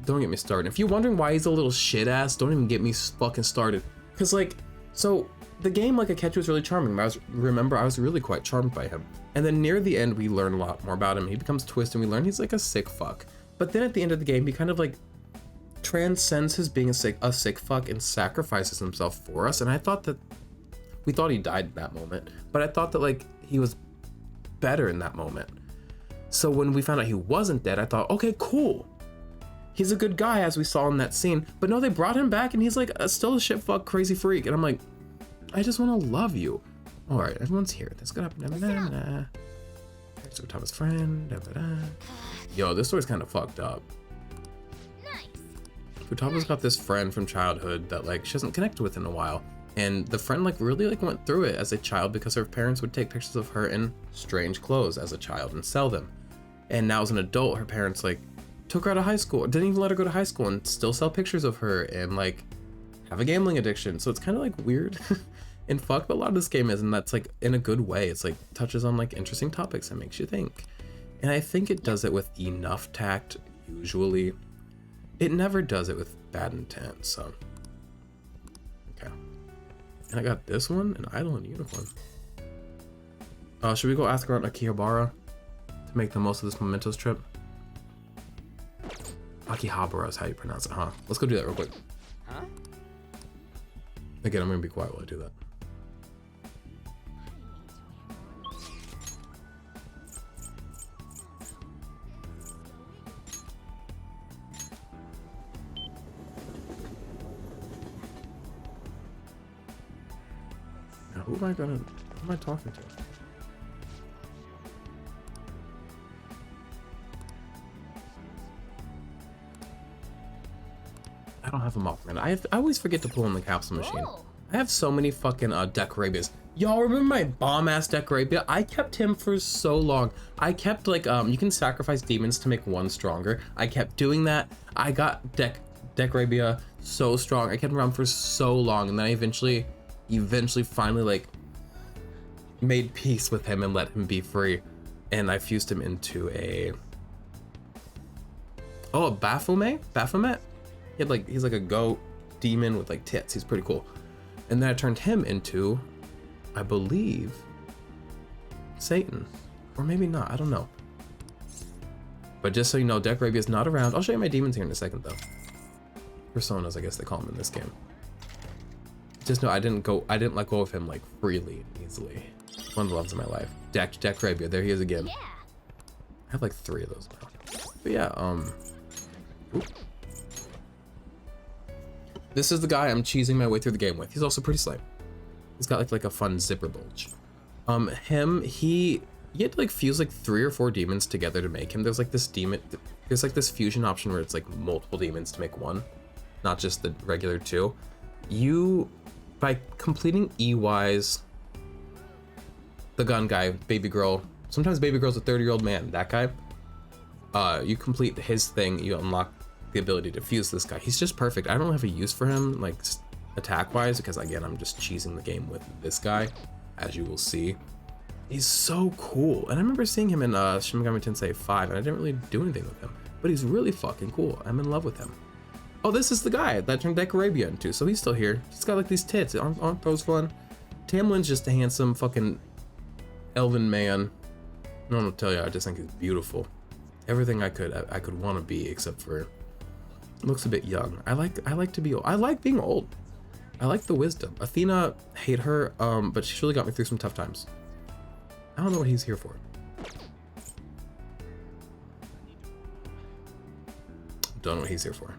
don't get me started. If you're wondering why he's a little shit ass, don't even get me fucking started. Cause like, so the game, like Akechi was really charming. I was really quite charmed by him. And then near the end, we learn a lot more about him. He becomes Twist and we learn he's like a sick fuck. But then at the end of the game, he kind of like transcends his being a sick fuck and sacrifices himself for us. And I thought that we thought he died in that moment, but I thought that like he was better in that moment. So when we found out he wasn't dead, I thought, okay, cool. He's a good guy, as we saw in that scene. But no, they brought him back and he's like still a shit fuck crazy freak. And I'm like, I just want to love you. All right, everyone's here. That's gonna happen. So Thomas' friend. Yo, this story's kind of fucked up. Futaba's got this friend from childhood that like she hasn't connected with in a while. And the friend like really like went through it as a child because her parents would take pictures of her in strange clothes as a child and sell them. And now as an adult, her parents like took her out of high school, didn't even let her go to high school and still sell pictures of her and like have a gambling addiction. So it's kind of like weird and fucked, but a lot of this game is, and that's like in a good way. It's like touches on like interesting topics and makes you think. And I think it does it with enough tact, usually. It never does it with bad intent, so. Okay. And I got this one, an idol and unicorn. Should we go ask around Akihabara to make the most of this mementos trip? Akihabara is how you pronounce it, huh? Let's go do that real quick. Huh? Again, I'm gonna be quiet while I do that. Now, who am I talking to? I don't have them up, man. I always forget to pull in the capsule machine. Whoa. I have so many fucking Decorabias. Y'all remember my bomb-ass Decorabia? I kept him for so long. I kept like, you can sacrifice demons to make one stronger. I kept doing that. I got Decorabia so strong. I kept him around for so long, and then I eventually finally like made peace with him and let him be free. And I fused him into a Baphomet? He's like a goat demon with like tits. He's pretty cool. And then I turned him into, I believe, Satan. Or maybe not, I don't know. But just so you know, Decorabia is not around. I'll show you my demons here in a second though. Personas, I guess they call them in this game. Just know I didn't let go of him like freely and easily. One of the loves of my life. Decorabia, there he is again. Yeah. I have like 3 of those now. But yeah, oop. This is the guy I'm cheesing my way through the game with. He's also pretty slight. He's got like a fun zipper bulge. He had to like fuse like 3 or 4 demons together to make him. There's like this fusion option where it's like multiple demons to make one, not just the regular 2. You by completing EY's, the gun guy, baby girl, sometimes baby girl's a 30-year-old man, that guy, you complete his thing, you unlock the ability to fuse this guy. He's just perfect. I don't really have a use for him, like attack wise, because again, I'm just cheesing the game with this guy, as you will see. He's so cool. And I remember seeing him in Shin Megami Tensei 5, and I didn't really do anything with him, but he's really fucking cool. I'm in love with him. Oh, this is the guy that turned Decorabia into, so he's still here. He's got like these tits. Aren't those fun? Tamlin's just a handsome fucking elven man. I don't know what to tell you, I just think he's beautiful. Everything I could want to be, except for looks a bit young. I like to be old. I like being old. I like the wisdom. Athena, hate her, but she really got me through some tough times. I don't know what he's here for. Don't know what he's here for.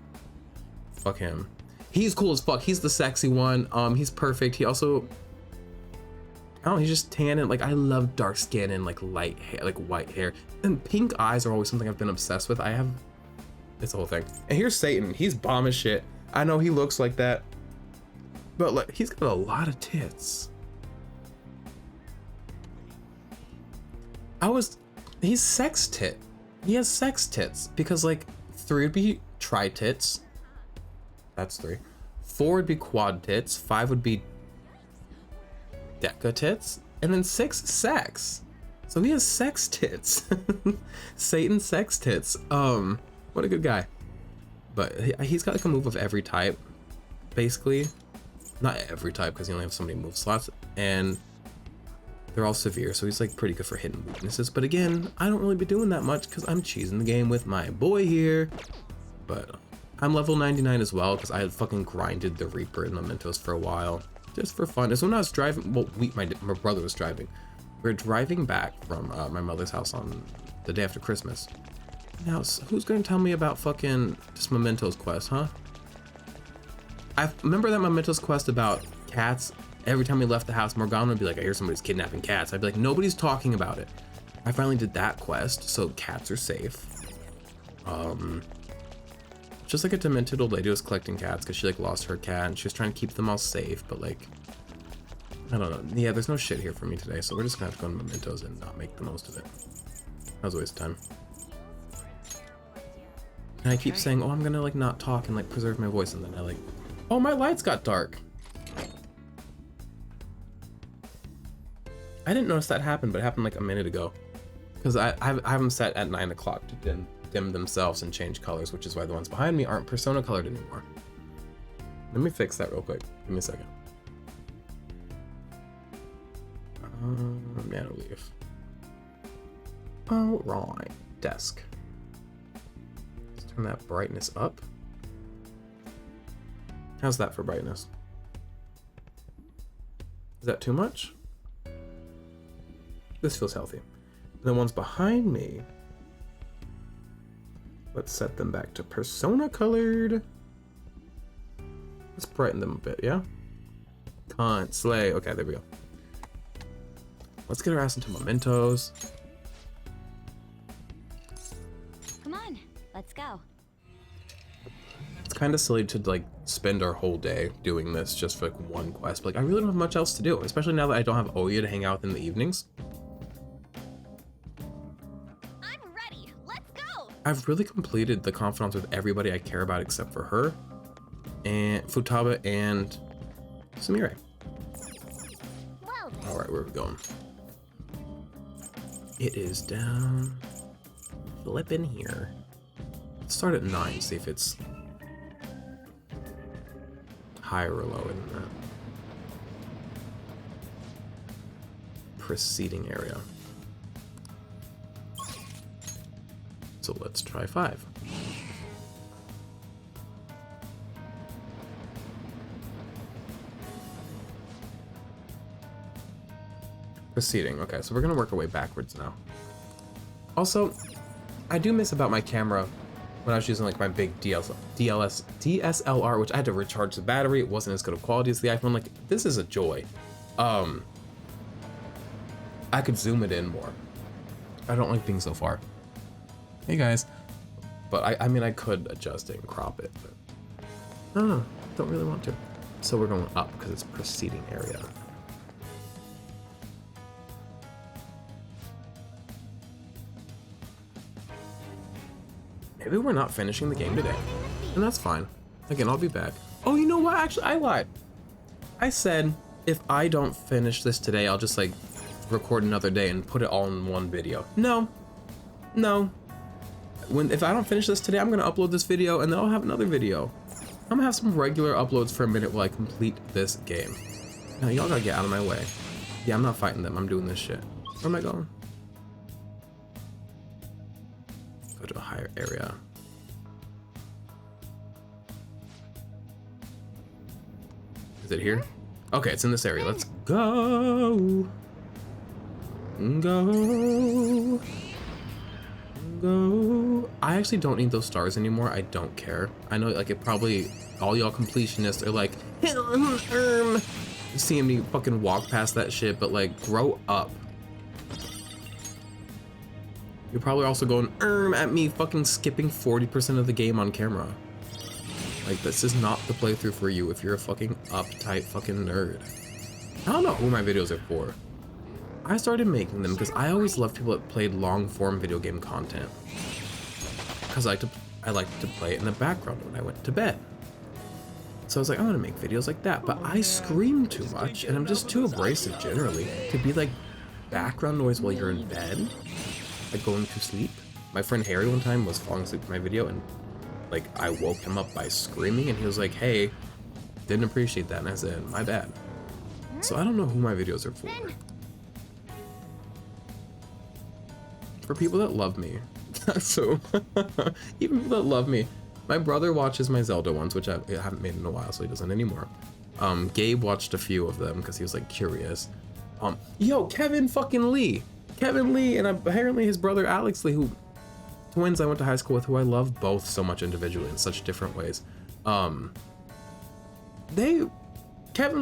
Fuck him. He's cool as fuck. He's the sexy one. He's perfect. He also, I don't know, he's just tan and like, I love dark skin and like light hair, like white hair. And pink eyes are always something I've been obsessed with. It's the whole thing. And here's Satan. He's bomb as shit. I know he looks like that, but like, he's got a lot of tits. He's sex tit. He has sex tits because like 3 would be tri tits. That's 3. 4 would be quad tits. 5 would be deca tits. And then 6, sex. So he has sex tits. Satan sex tits. What a good guy. But he's got like a move of every type, basically. Not every type, because he only has so many move slots. And they're all severe, so he's like pretty good for hitting weaknesses. But again, I don't really be doing that much because I'm cheesing the game with my boy here. But I'm level 99 as well because I had fucking grinded the Reaper and Mementos for a while, just for fun. It's when I was driving, well, my brother was driving. We were driving back from my mother's house on the day after Christmas. Now, who's gonna tell me about fucking this Mementos quest, huh? I remember that Mementos quest about cats. Every time we left the house, Morgana would be like, I hear somebody's kidnapping cats. I'd be like, nobody's talking about it. I finally did that quest, so cats are safe. Just like a demented old lady was collecting cats because she like lost her cat and she was trying to keep them all safe, but like, I don't know. Yeah, there's no shit here for me today, so we're just gonna have to go to Mementos and not make the most of it. That was a waste of time. And I keep saying, oh, I'm gonna like not talk and like preserve my voice, and then I like, oh, my lights got dark. I didn't notice that happen, but it happened like a minute ago. Because I have them set at 9 o'clock to dim themselves and change colors, which is why the ones behind me aren't persona colored anymore. Let me fix that real quick. Give me a second. Man, leave. All right, desk. Let's turn that brightness up. How's that for brightness? Is that too much? This feels healthy. And the ones behind me, let's set them back to persona colored. Let's brighten them a bit, yeah? Can't slay. Okay, there we go. Let's get our ass into Mementos. Come on, let's go. It's kind of silly to like spend our whole day doing this just for like one quest. But like, I really don't have much else to do, especially now that I don't have Oya to hang out with in the evenings. I've really completed the confidants with everybody I care about except for her, and Futaba and Sumire. Well, all right, where are we going? It is down flipping here. Let's start at 9, see if it's higher or lower than that. Preceding area. So let's try 5. Proceeding. Okay, so we're gonna work our way backwards now. Also, I do miss about my camera when I was using like my big DSLR, which I had to recharge the battery. It wasn't as good of quality as the iPhone. Like, this is a joy. I could zoom it in more. I don't like being so far. Hey guys. But I mean, I could adjust it and crop it, but I don't know. Don't really want to. So we're going up because it's preceding area. Maybe we're not finishing the game today, and that's fine. Again, I'll be back. Oh, you know what? Actually, I lied. I said if I don't finish this today, I'll just like record another day and put it all in one video. No. If I don't finish this today, I'm gonna upload this video and then I'll have another video. I'm gonna have some regular uploads for a minute while I complete this game. Now y'all gotta get out of my way. Yeah, I'm not fighting them. I'm doing this shit. Where am I going? Go to a higher area. Is it here? Okay, it's in this area. Let's go. Go. I actually don't need those stars anymore. I don't care. I know, like, it probably, all y'all completionists are like, seeing me fucking walk past that shit, but like, grow up. You're probably also going at me fucking skipping 40% of the game on camera. Like, this is not the playthrough for you if you're a fucking uptight fucking nerd. I don't know who my videos are for. I started making them because I always loved people that played long form video game content. Because I liked to play it in the background when I went to bed. So I was like, I want to make videos like that, but I scream too much and I'm just too abrasive generally to be like background noise while you're in bed, like going to sleep. My friend Harry one time was falling asleep in my video and like I woke him up by screaming and he was like, hey, didn't appreciate that. And I said, my bad. So I don't know who my videos are for. For people that love me. So even people that love me. My brother watches my Zelda ones, which I haven't made in a while, so he doesn't anymore. Gabe watched a few of them because he was like curious. Yo, Kevin fucking Lee. Kevin Lee and apparently his brother Alex Lee, who twins I went to high school with, who I love both so much individually in such different ways. Kevin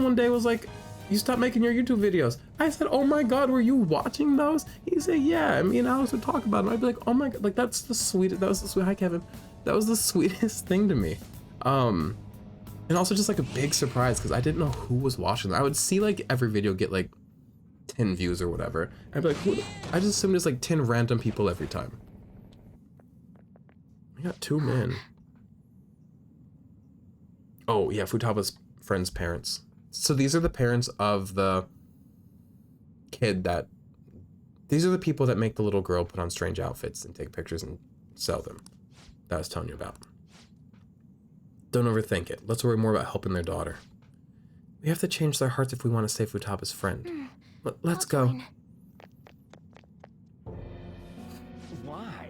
one day was like, you stopped making your YouTube videos. I said, oh my God, were you watching those? He said, yeah, me and Alex would talk about them. I'd be like, oh my God, like that's the sweetest, hi Kevin. That was the sweetest thing to me. And also just like a big surprise because I didn't know who was watching them. I would see like every video get like 10 views or whatever. I'd be like, who? I just assumed it's like 10 random people every time. I got 2 men. Oh yeah, Futaba's friend's parents. So these are the parents of the kid that, these are the people that make the little girl put on strange outfits and take pictures and sell them. That I was telling you about. Don't overthink it. Let's worry more about helping their daughter. We have to change their hearts if we want to save Futaba's friend. Let's go. Why?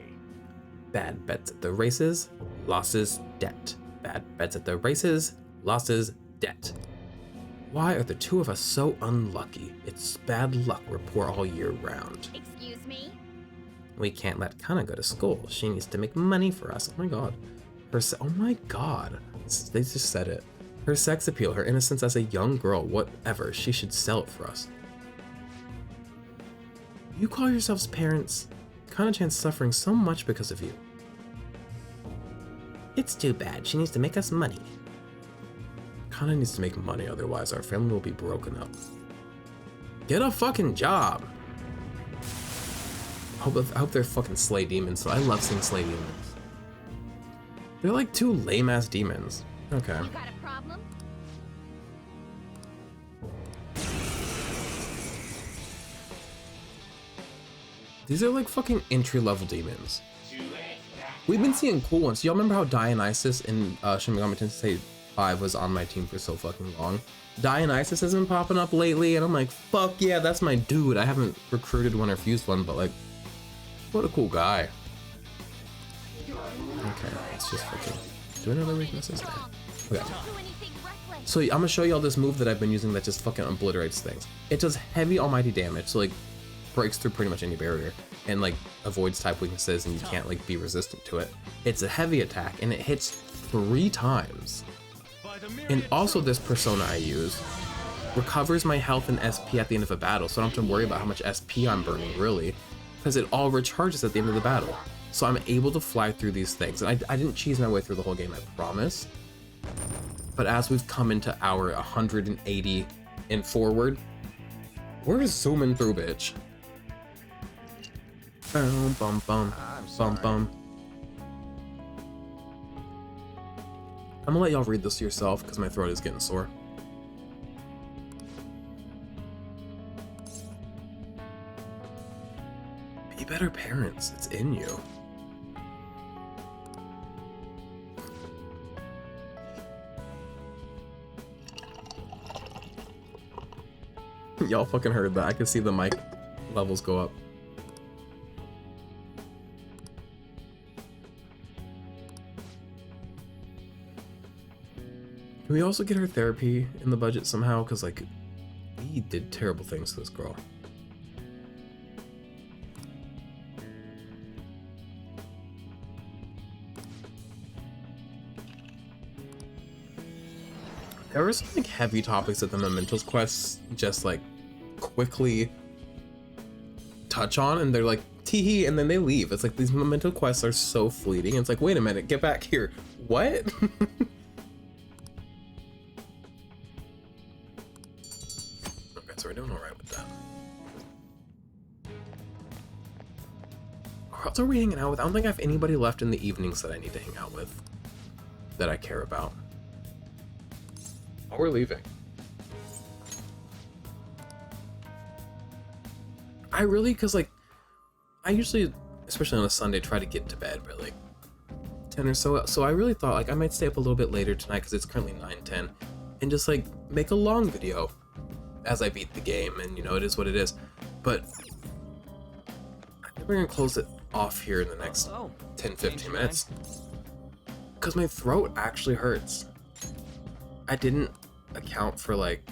Bad bets at the races, losses, debt. Bad bets at the races, losses, debt. Why are the 2 of us so unlucky? It's bad luck we're poor all year round. Excuse me? We can't let Kana go to school. She needs to make money for us. Oh my God. Oh my God. They just said it. Her sex appeal, her innocence as a young girl, whatever. She should sell it for us. You call yourselves parents? Kana-chan's suffering so much because of you. It's too bad. She needs to make us money. Kana needs to make money, otherwise our family will be broken up. Get a fucking job. I hope they're fucking slay demons, so I love seeing slay demons. They're like 2 lame-ass demons. Okay. You got a problem? These are like fucking entry-level demons. We've been seeing cool ones. Y'all remember how Dionysus in Shin Megami Tensei 5 was on my team for so fucking long? Dionysus has been popping up lately, and I'm like, fuck yeah, that's my dude. I haven't recruited one or fused one, but like, what a cool guy. Okay, let's just fucking do another weaknesses there. Okay. So I'm gonna show y'all this move that I've been using that just fucking obliterates things. It does heavy almighty damage, so like breaks through pretty much any barrier and like avoids type weaknesses and you can't like be resistant to it. It's a heavy attack and it hits 3 times. And also this persona I use recovers my health and SP at the end of a battle, so I don't have to worry about how much SP I'm burning really, because it all recharges at the end of the battle. So I'm able to fly through these things. And I didn't cheese my way through the whole game, I promise. But as we've come into our 180 and forward, we're zooming through, bitch. Bum, bum, bum, bum, bum. I'm gonna let y'all read this to yourself because my throat is getting sore. Be better parents. It's in you. Y'all fucking heard that. I can see the mic levels go up. Can we also get her therapy in the budget somehow? Because, like, we did terrible things to this girl. There were some, like, heavy topics that the Mementos quests just, like, quickly touch on, and they're like, tee-hee, and then they leave. It's like, these Memento quests are so fleeting. It's like, wait a minute, get back here. What? Okay, so we're doing alright with that. Who else are we hanging out with? I don't think I have anybody left in the evenings that I need to hang out with that I care about. Oh, we're leaving. I really, because, like, I usually, especially on a Sunday, try to get to bed by, like, 10 or so. So I really thought, like, I might stay up a little bit later tonight because it's currently 9:10 and just, like, make a long video as I beat the game. And, you know, it is what it is. But I think we're going to close it off here in the next 10-15 minutes because my throat actually hurts. I didn't account for, like,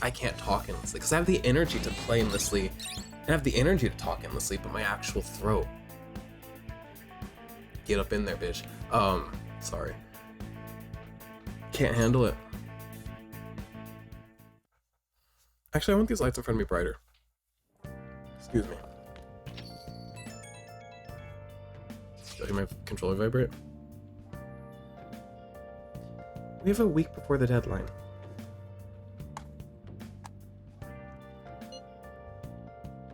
I can't talk endlessly because I have the energy to play endlessly and I have the energy to talk endlessly, but my actual throat. Get up in there, bitch. Sorry. Can't handle it. Actually, I want these lights in front of me brighter. Excuse me. Did I hear my controller vibrate? We have a week before the deadline.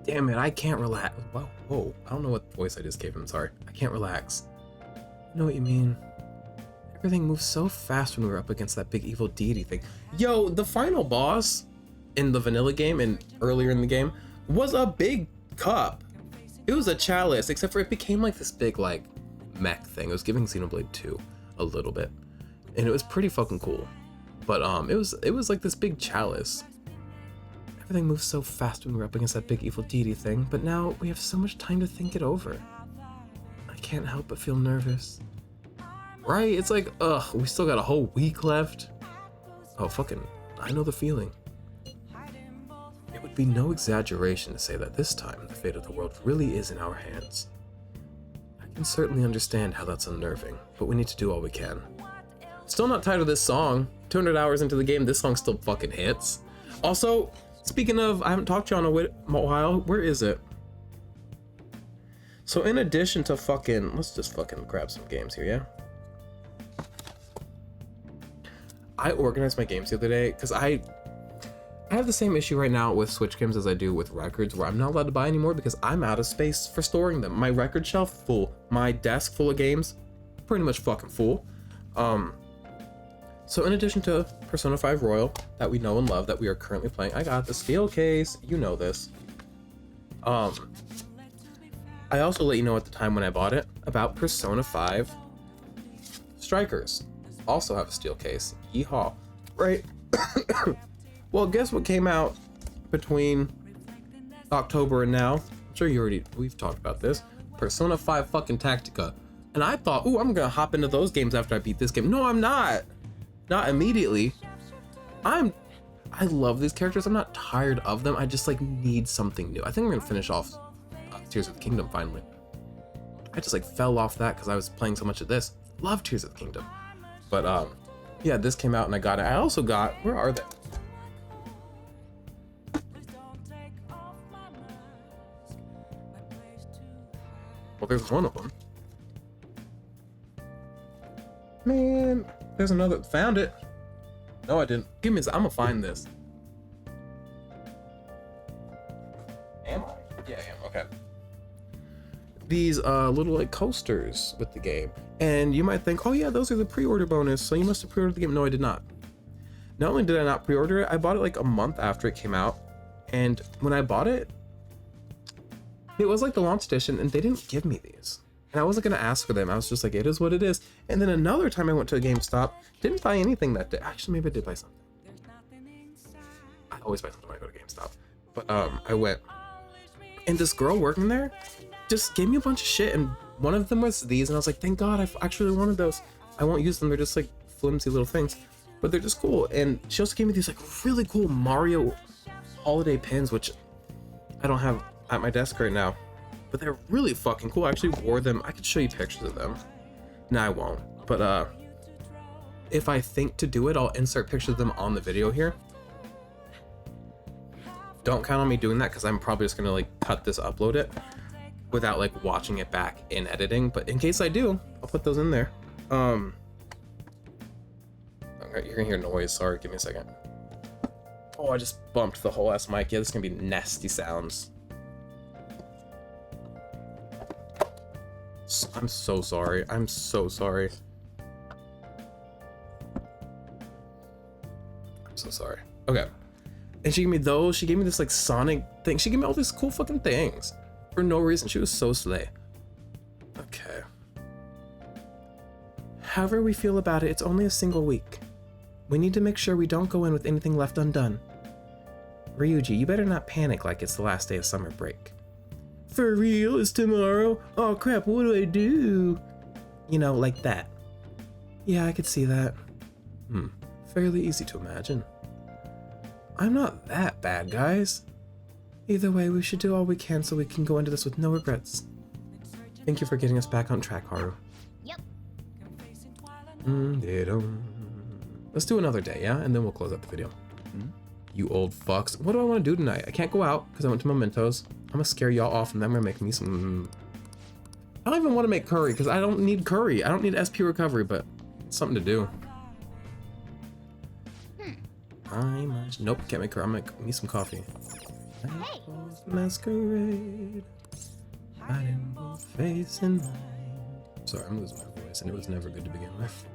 Damn it, I can't relax. Whoa, whoa, I don't know what voice I just gave him, sorry. I can't relax. I know what you mean. Everything moves so fast when we were up against that big evil deity thing. Yo, the final boss in the vanilla game and earlier in the game was a big cup. It was a chalice, except for it became like this big, like, mech thing. It was giving Xenoblade 2 a little bit. And it was pretty fucking cool. But it was like this big chalice. Everything moves so fast when we're up against that big evil deity thing, but now we have so much time to think it over. I can't help but feel nervous. Right? It's like, ugh, we still got a whole week left. Oh, fucking, I know the feeling. It would be no exaggeration to say that this time the fate of the world really is in our hands. I can certainly understand how that's unnerving, but we need to do all we can. Still not tired of this song. 200 hours into the game, this song still fucking hits. Also, speaking of, I haven't talked to you in a while. Where is it? So in addition to fucking, let's just fucking grab some games here, yeah? I organized my games the other day because I have the same issue right now with Switch games as I do with records, where I'm not allowed to buy anymore because I'm out of space for storing them. My record shelf full, my desk full of games, pretty much fucking full. So in addition to Persona 5 Royal, that we know and love, that we are currently playing, I got the steel case, you know this. I also let you know at the time when I bought it about Persona 5 Strikers. Also have a steel case. Yeehaw. Right. Well, guess what came out between October and now? I'm sure we've talked about this. Persona 5 fucking Tactica. And I thought, ooh, I'm gonna hop into those games after I beat this game. No, I'm not. Not immediately. I love these characters. I'm not tired of them. I just, like, need something new. I think I'm gonna finish off Tears of the Kingdom finally. I just, like, fell off that because I was playing so much of this. Love Tears of the Kingdom. But yeah, this came out and I got it. I also got, where are they? Well, there's one of them. Man, there's another. Found it. No, I didn't. Give me a second. I'm gonna find this. Am I? Yeah, I am. Okay. These little like coasters with the game. And you might think, oh yeah, those are the pre-order bonus, so you must have pre-ordered the game. No, I did not. Not only did I not pre-order it, I bought it like a month after it came out. And when I bought it, it was like the launch edition and they didn't give me these. And I wasn't gonna ask for them. I was just like, it is what it is. And then another time I went to a GameStop, didn't buy anything that day. Actually, maybe I did buy something. I always buy something when I go to GameStop. But I went, and this girl working there just gave me a bunch of shit, and one of them was these, and I was like, thank God, I actually wanted those. I won't use them, they're just like flimsy little things, but they're just cool. And she also gave me these like really cool Mario holiday pins, which I don't have at my desk right now, but they're really fucking cool. I actually wore them. I could show you pictures of them. No, I won't, but if I think to do it, I'll insert pictures of them on the video here. Don't count on me doing that because I'm probably just gonna like cut this, upload it without like watching it back in editing, but in case I do, I'll put those in there. Okay, you're gonna hear noise. Sorry, give me a second. Oh, I just bumped the whole ass mic. Yeah, this is gonna be nasty sounds. I'm so sorry. I'm so sorry. I'm so sorry. Okay. And she gave me those. She gave me this like Sonic thing. She gave me all these cool fucking things for no reason. She was so slay. Okay. However we feel about it, it's only a single week. We need to make sure we don't go in with anything left undone. Ryuji, you better not panic like it's the last day of summer break. For real? It's tomorrow? Oh crap, what do I do? You know, like that. Yeah, I could see that. Fairly easy to imagine. I'm not that bad, guys. Either way, we should do all we can so we can go into this with no regrets. Thank you for getting us back on track, Haru. Yep. Let's do another day, yeah? And then we'll close up the video. You old fucks. What do I want to do tonight? I can't go out because I went to Mementos. I'm gonna scare y'all off and then I'm gonna make me some... I don't even want to make curry because I don't need curry. I don't need SP recovery, but it's something to do. Nope, can't make curry. I'm gonna make me some coffee. Hey. Masquerade. Hiding both face and mind. Sorry, I'm losing my voice and it was never good to begin with.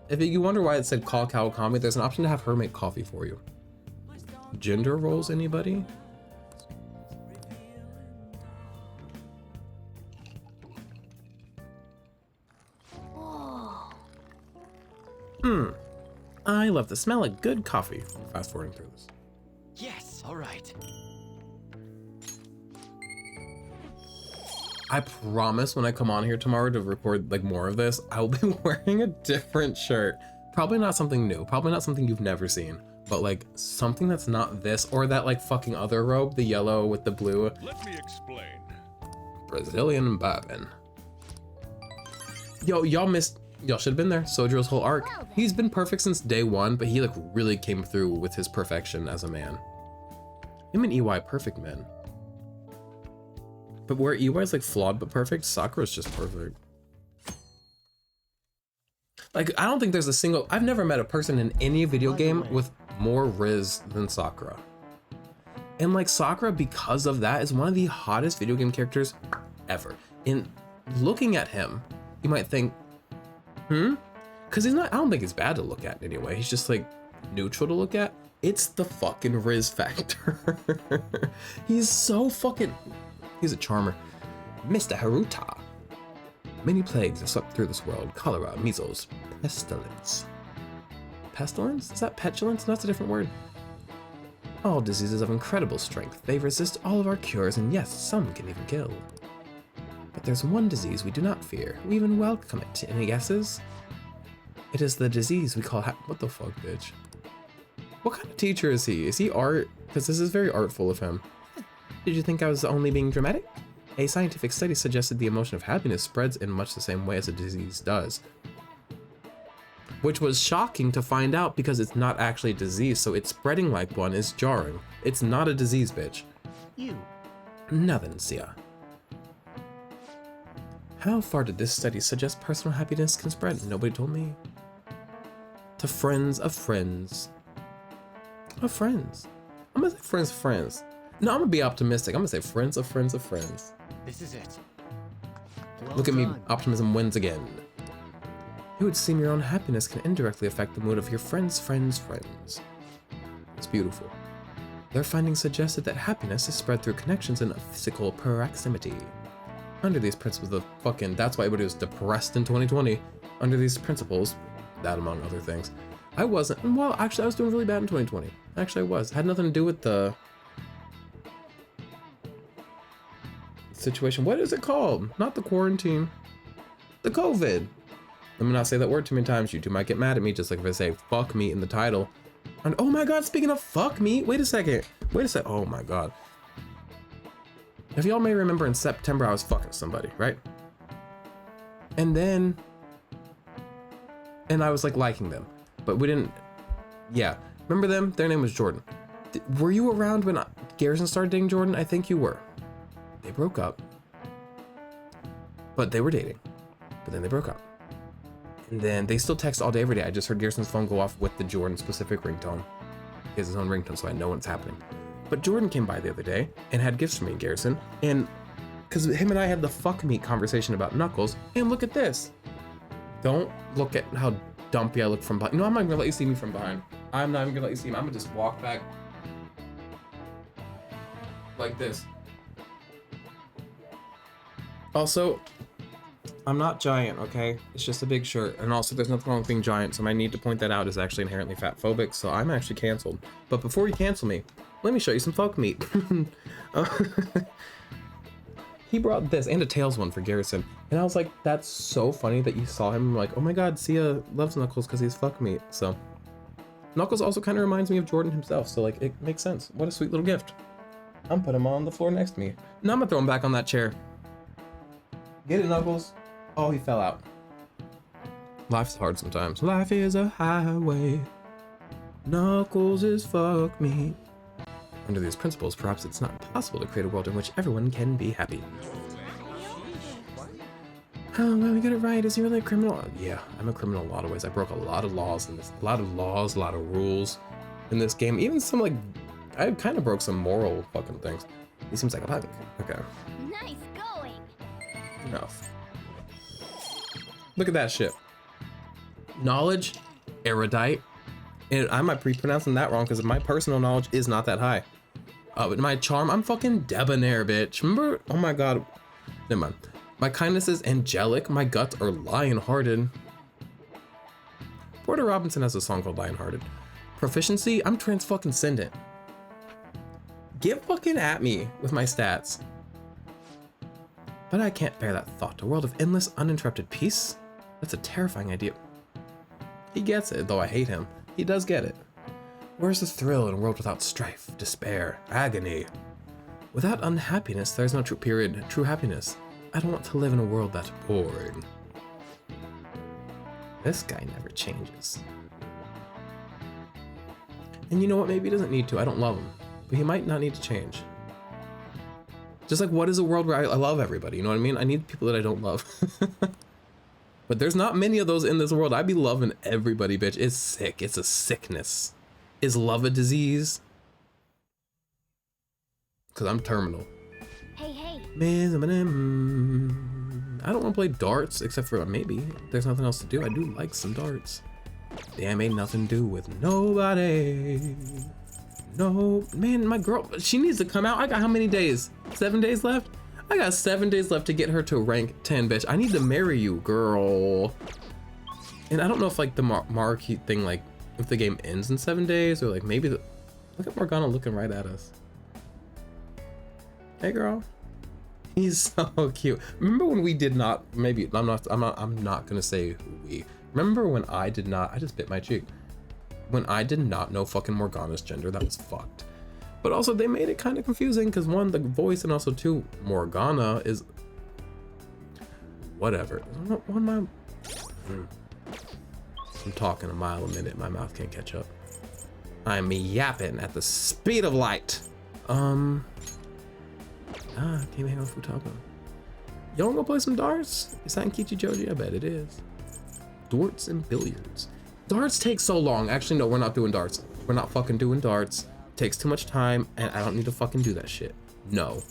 If you wonder why it said call Kawakami, there's an option to have her make coffee for you. Gender roles, anybody? I love the smell of good coffee. Fast forwarding through this. Yes, all right. I promise when I come on here tomorrow to record like more of this, I will be wearing a different shirt. Probably not something new, probably not something you've never seen, but like something that's not this or that like fucking other robe, the yellow with the blue. Let me explain. Brazilian bourbon. Yo, y'all should have been there. Sojiro's whole arc. He's been perfect since day one, but he like really came through with his perfection as a man. Him and EY, perfect men. But where EY's like flawed but perfect, Sakura's just perfect. Like, I don't think there's a single... I've never met a person in any video game with more Rizz than Sakura. And like Sakura, because of that, is one of the hottest video game characters ever. In looking at him, you might think, because he's not... I don't think he's bad to look at anyway. He's just like neutral to look at. It's the fucking Rizz factor. He's so fucking... He's a charmer. Mr. Haruta. Many plagues have swept through this world. Cholera, measles, pestilence. Pestilence? Is that petulance? That's a different word. All diseases of incredible strength. They resist all of our cures, and yes, some can even kill. But there's one disease we do not fear. We even welcome it. Any guesses? It is the disease we call what the fuck, bitch? What kind of teacher is he? Is he art? Because this is very artful of him. Did you think I was only being dramatic? A scientific study suggested the emotion of happiness spreads in much the same way as a disease does. Which was shocking to find out because it's not actually a disease, so it's spreading like one is jarring. It's not a disease, bitch. You. Nothing, Siaha. How far did this study suggest personal happiness can spread? Nobody told me. To friends of friends. Of friends. I'm gonna say friends of friends. No, I'm gonna be optimistic. I'm gonna say friends of friends of friends. This is it. Look at me, optimism wins again. It would seem your own happiness can indirectly affect the mood of your friends' friends' friends. It's beautiful. Their findings suggested that happiness is spread through connections and physical proximity. Under these principles, that's why everybody was depressed in 2020. Under these principles, that among other things, I wasn't, well, actually I was doing really bad in 2020. Actually I was. It had nothing to do with the situation. What is it called? Not the quarantine. The COVID. Let me not say that word too many times. You two might get mad at me, just like if I say fuck me in the title. And oh my god, speaking of fuck me, wait a second. Oh my god. If y'all may remember, in September I was fucking somebody, right? And I was like liking them, but we didn't, yeah. Remember them? Their name was Jordan. Were you around when Garrison started dating Jordan? I think you were. They broke up, but they were dating, but then they broke up. And then they still text all day, every day. I just heard Garrison's phone go off with the Jordan specific ringtone. He has his own ringtone, so I know what's happening. But Jordan came by the other day and had gifts for me and Garrison. And because him and I had the fuck me conversation about Knuckles. And look at this. Don't look at how dumpy I look from behind. No, I'm not even gonna let you see me from behind. I'm not even gonna let you see me. I'm gonna just walk back like this. Also, I'm not giant, okay? It's just a big shirt. And also, there's nothing wrong with being giant, so my need to point that out is actually inherently fat phobic, so I'm actually canceled. But before you cancel me, let me show you some folk meat. He brought this and a Tails one for Garrison. And I was like, that's so funny that you saw him. I'm like, oh my god, Sia loves Knuckles because he's fuck meat. So Knuckles also kind of reminds me of Jordan himself. So like, it makes sense. What a sweet little gift. I'm putting him on the floor next to me. Now I'm gonna throw him back on that chair. Get it, Knuckles. Oh, he fell out. Life's hard sometimes. Life is a highway. Knuckles is fuck me. Under these principles, perhaps it's not possible to create a world in which everyone can be happy. Oh, well, we got it right. Is he really a criminal? Yeah, I'm a criminal in a lot of ways. I broke a lot of laws in this, a lot of rules in this game. Even some like, I kind of broke some moral fucking things. He seems like a punk. Okay. Nice going. Enough. Look at that shit. Knowledge, erudite. And I might be pronouncing that wrong because my personal knowledge is not that high. But my charm, I'm fucking debonair, bitch. Remember? Oh my god. Never mind. My kindness is angelic. My guts are lion-hearted. Porter Robinson has a song called Lion-Hearted. Proficiency, I'm trans-fucking-cendent. Get fucking at me with my stats. But I can't bear that thought. A world of endless, uninterrupted peace? That's a terrifying idea. He gets it, though I hate him. He does get it. Where's the thrill in a world without strife, despair, agony? Without unhappiness, there's no true happiness. I don't want to live in a world that's boring. This guy never changes. And you know what? Maybe he doesn't need to. I don't love him. But he might not need to change. Just like, what is a world where I love everybody? You know what I mean? I need people that I don't love. But there's not many of those in this world. I be loving everybody, bitch. It's sick. It's a sickness. Is love a disease? Because I'm terminal. Hey. I don't want to play darts, except for maybe. There's nothing else to do. I do like some darts. Damn, ain't nothing to do with nobody. No, man, my girl, she needs to come out. I got how many days? 7 days left? I got 7 days left to get her to rank 10, bitch. I need to marry you, girl. And I don't know if like the marquee thing, like if the game ends in 7 days or like maybe the, look at Morgana looking right at us. Hey, girl. He's so cute. Remember when we did not, maybe, I'm not gonna say we. Remember when I did not, I just bit my cheek. When I did not know fucking Morgana's gender, that was fucked. But also they made it kind of confusing because one, the voice, and also two, Morgana is whatever. I'm talking a mile a minute. My mouth can't catch up. I'm yapping at the speed of light. Can't hang on Futaba. Y'all wanna go play some darts? Is that in Kichijoji? I bet it is. Darts and billiards. Darts take so long. Actually, no, we're not doing darts. We're not fucking doing darts. Takes too much time, and I don't need to fucking do that shit. No.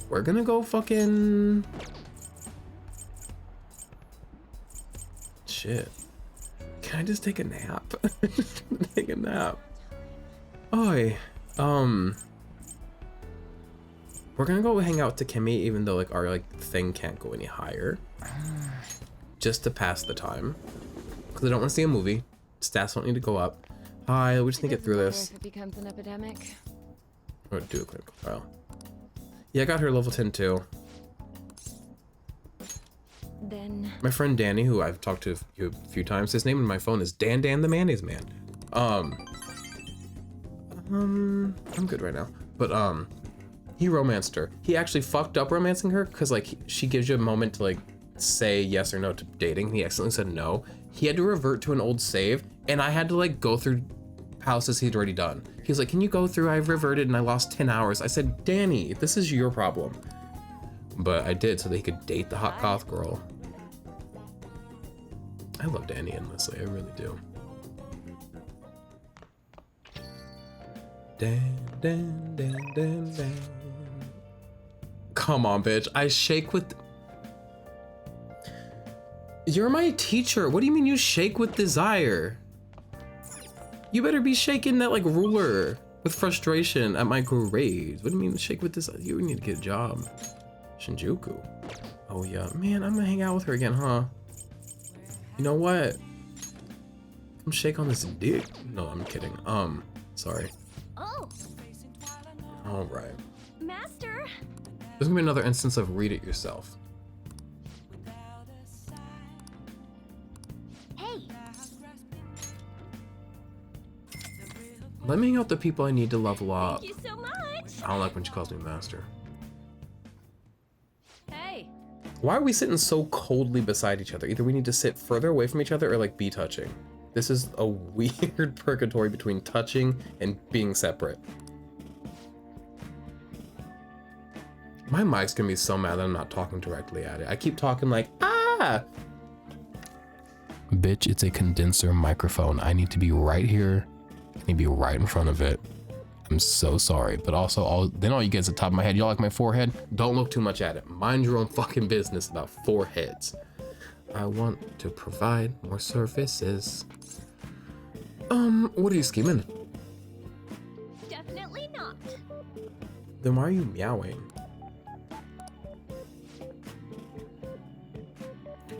We're gonna go fucking... Shit. Can I just take a nap? Take a nap. Oi. We're gonna go hang out to Kimmy, even though like our like thing can't go any higher. Just to pass the time. Because I don't want to see a movie. Stats don't need to go up. Hi, we just need to get through this. If it becomes an epidemic. I'm gonna do a clinical trial. Yeah, I got her level 10 too. Then My friend Danny, who I've talked to a few times, his name in my phone is Dan the Mayonnaise Man. I'm good right now. But he romanced her. He actually fucked up romancing her because like she gives you a moment to like say yes or no to dating. He accidentally said no. He had to revert to an old save, and I had to like go through houses he'd already done. He was like, "Can you go through? I've reverted and I lost 10 hours." I said, "Danny, this is your problem." But I did so that he could date the hot goth girl. I love Danny endlessly, I really do. Dan. Come on, bitch. I shake with... You're my teacher. What do you mean you shake with desire? You better be shaking that like ruler with frustration at my grades. What do you mean shake with desire? You need to get a job. Shinjuku. Oh yeah, man, I'm gonna hang out with her again, huh? You know what? Come shake on this dick. No, I'm kidding. Sorry. Oh, All right. Master. There's gonna be another instance of read it yourself. Hey, Let me hang out with the people I need to level up. thank you so much. I don't like when she calls me master. Hey, Why are we sitting so coldly beside each other? Either we need to sit further away from each other or like be touching. This is a weird purgatory between touching and being separate. My mic's gonna be so mad that I'm not talking directly at it. I keep talking like, ah! Bitch, it's a condenser microphone. I need to be right here. I need to be right in front of it. I'm so sorry, but also all you get is the top of my head. Y'all like my forehead? Don't look too much at it. Mind your own fucking business about foreheads. I want to provide more services. What are you scheming? Definitely not. Then why are you meowing?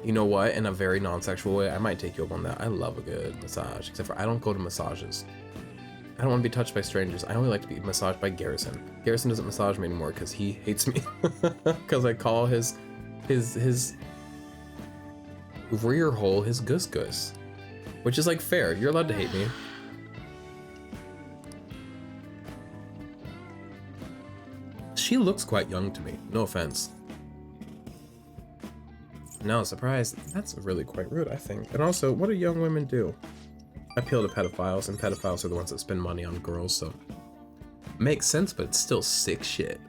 You know what? In a very non-sexual way, I might take you up on that. I love a good massage, except for I don't go to massages. I don't want to be touched by strangers. I only like to be massaged by Garrison. Garrison doesn't massage me anymore because he hates me. Because I call his rear hole his gus gus. Which is like fair. You're allowed to hate me. She looks quite young to me. No offense. No, surprise. That's really quite rude, I think. And also, what do young women do? Appeal to pedophiles, and pedophiles are the ones that spend money on girls, so... Makes sense, but it's still sick shit.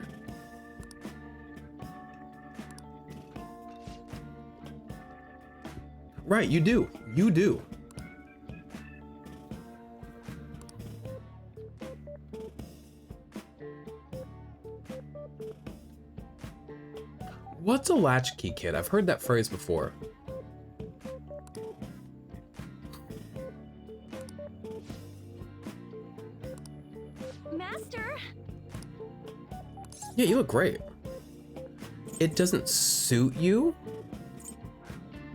Right, you do. You do. What's a latchkey kid? I've heard that phrase before. Master. Yeah, you look great. It doesn't suit you,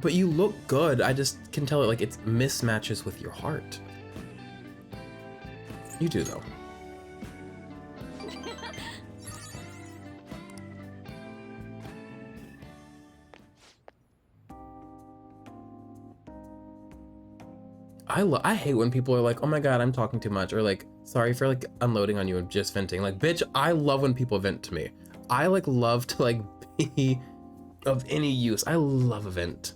but you look good. I just can tell it like it mismatches with your heart. You do though. I hate when people are like, "Oh my god, I'm talking too much," or like, "Sorry for like unloading on you and just venting." Like, bitch, I love when people vent to me. I like love to like be of any use. I love a vent.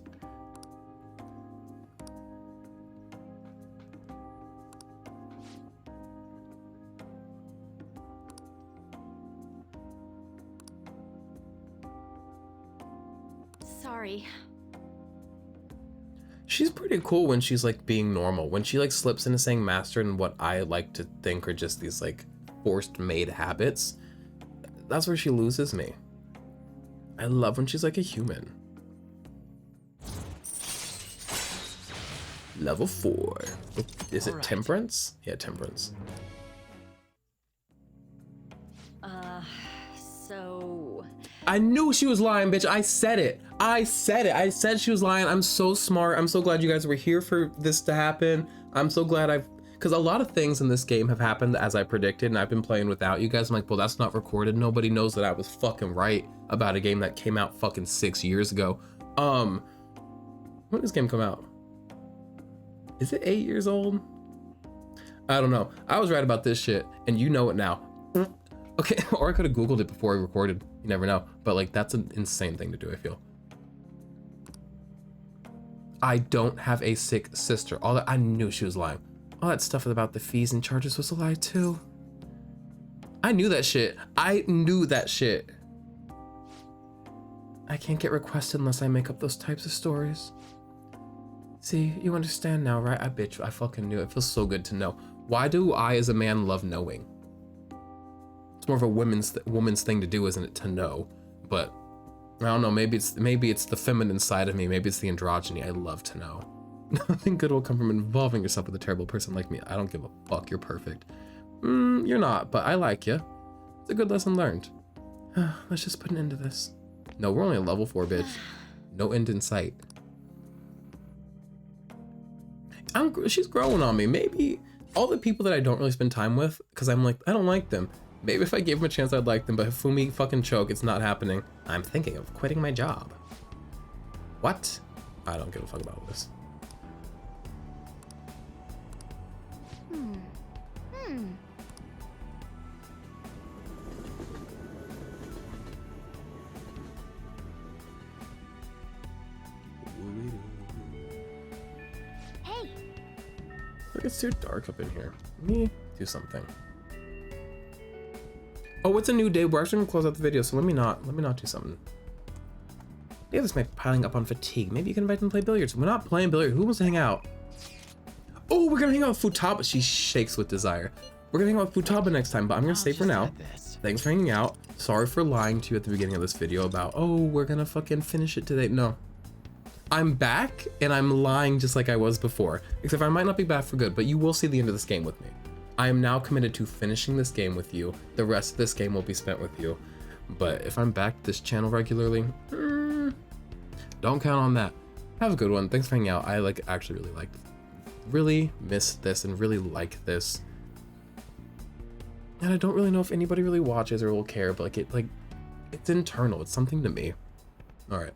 Sorry. She's pretty cool when she's like being normal. When she like slips into saying master and what I like to think are just these like forced made habits, that's where she loses me. I love when she's like a human. Level 4. Is it temperance? Yeah, temperance. So... I knew she was lying, bitch. I said it. I said she was lying. I'm so smart. I'm so glad you guys were here for this to happen. I'm so glad because a lot of things in this game have happened as I predicted, and I've been playing without you guys. I'm like, well, that's not recorded. Nobody knows that I was fucking right about a game that came out fucking 6 years ago. When did this game come out? Is it 8 years old? I don't know. I was right about this shit, and you know it now. Okay, or I could have Googled it before I recorded. You never know. But like, that's an insane thing to do, I feel. I don't have a sick sister. All that, I knew she was lying. All that stuff about the fees and charges was a lie too. I knew that shit. I knew that shit. I can't get requested unless I make up those types of stories. See, you understand now, right? I fucking knew. It feels so good to know. Why do I as a man love knowing? It's more of a woman's thing to do, isn't it? To know. But I don't know, maybe it's the feminine side of me, maybe it's the androgyny. I love to know. Nothing good will come from involving yourself with a terrible person like me. I don't give a fuck, you're perfect. You're not, but I like you. It's a good lesson learned. Let's just put an end to this. No, we're only at level 4, bitch. No end in sight. She's growing on me. Maybe all the people that I don't really spend time with, because I'm like, I don't like them. Maybe if I gave them a chance, I'd like them, but Hifumi fucking choke, it's not happening. I'm thinking of quitting my job. What? I don't give a fuck about this. Hey! Look, it's too dark up in here. Let me do something. Oh, it's a new day. We're actually gonna close out the video, so let me not do something. Davis might be piling up on fatigue. Maybe you can invite them to play billiards. We're not playing billiards. Who wants to hang out? Oh, we're gonna hang out with Futaba. She shakes with desire. We're gonna hang out with Futaba next time, but I'm gonna say for now, thanks for hanging out. Sorry for lying to you at the beginning of this video about, oh, we're gonna fucking finish it today. No. I'm back, and I'm lying just like I was before. Except I might not be back for good, but you will see the end of this game with me. I am now committed to finishing this game with you. The rest of this game will be spent with you. But if I'm back this channel regularly, don't count on that. Have a good one. Thanks for hanging out. I actually really missed this and really like this. And I don't really know if anybody really watches or will care, but it's internal. It's something to me. All right.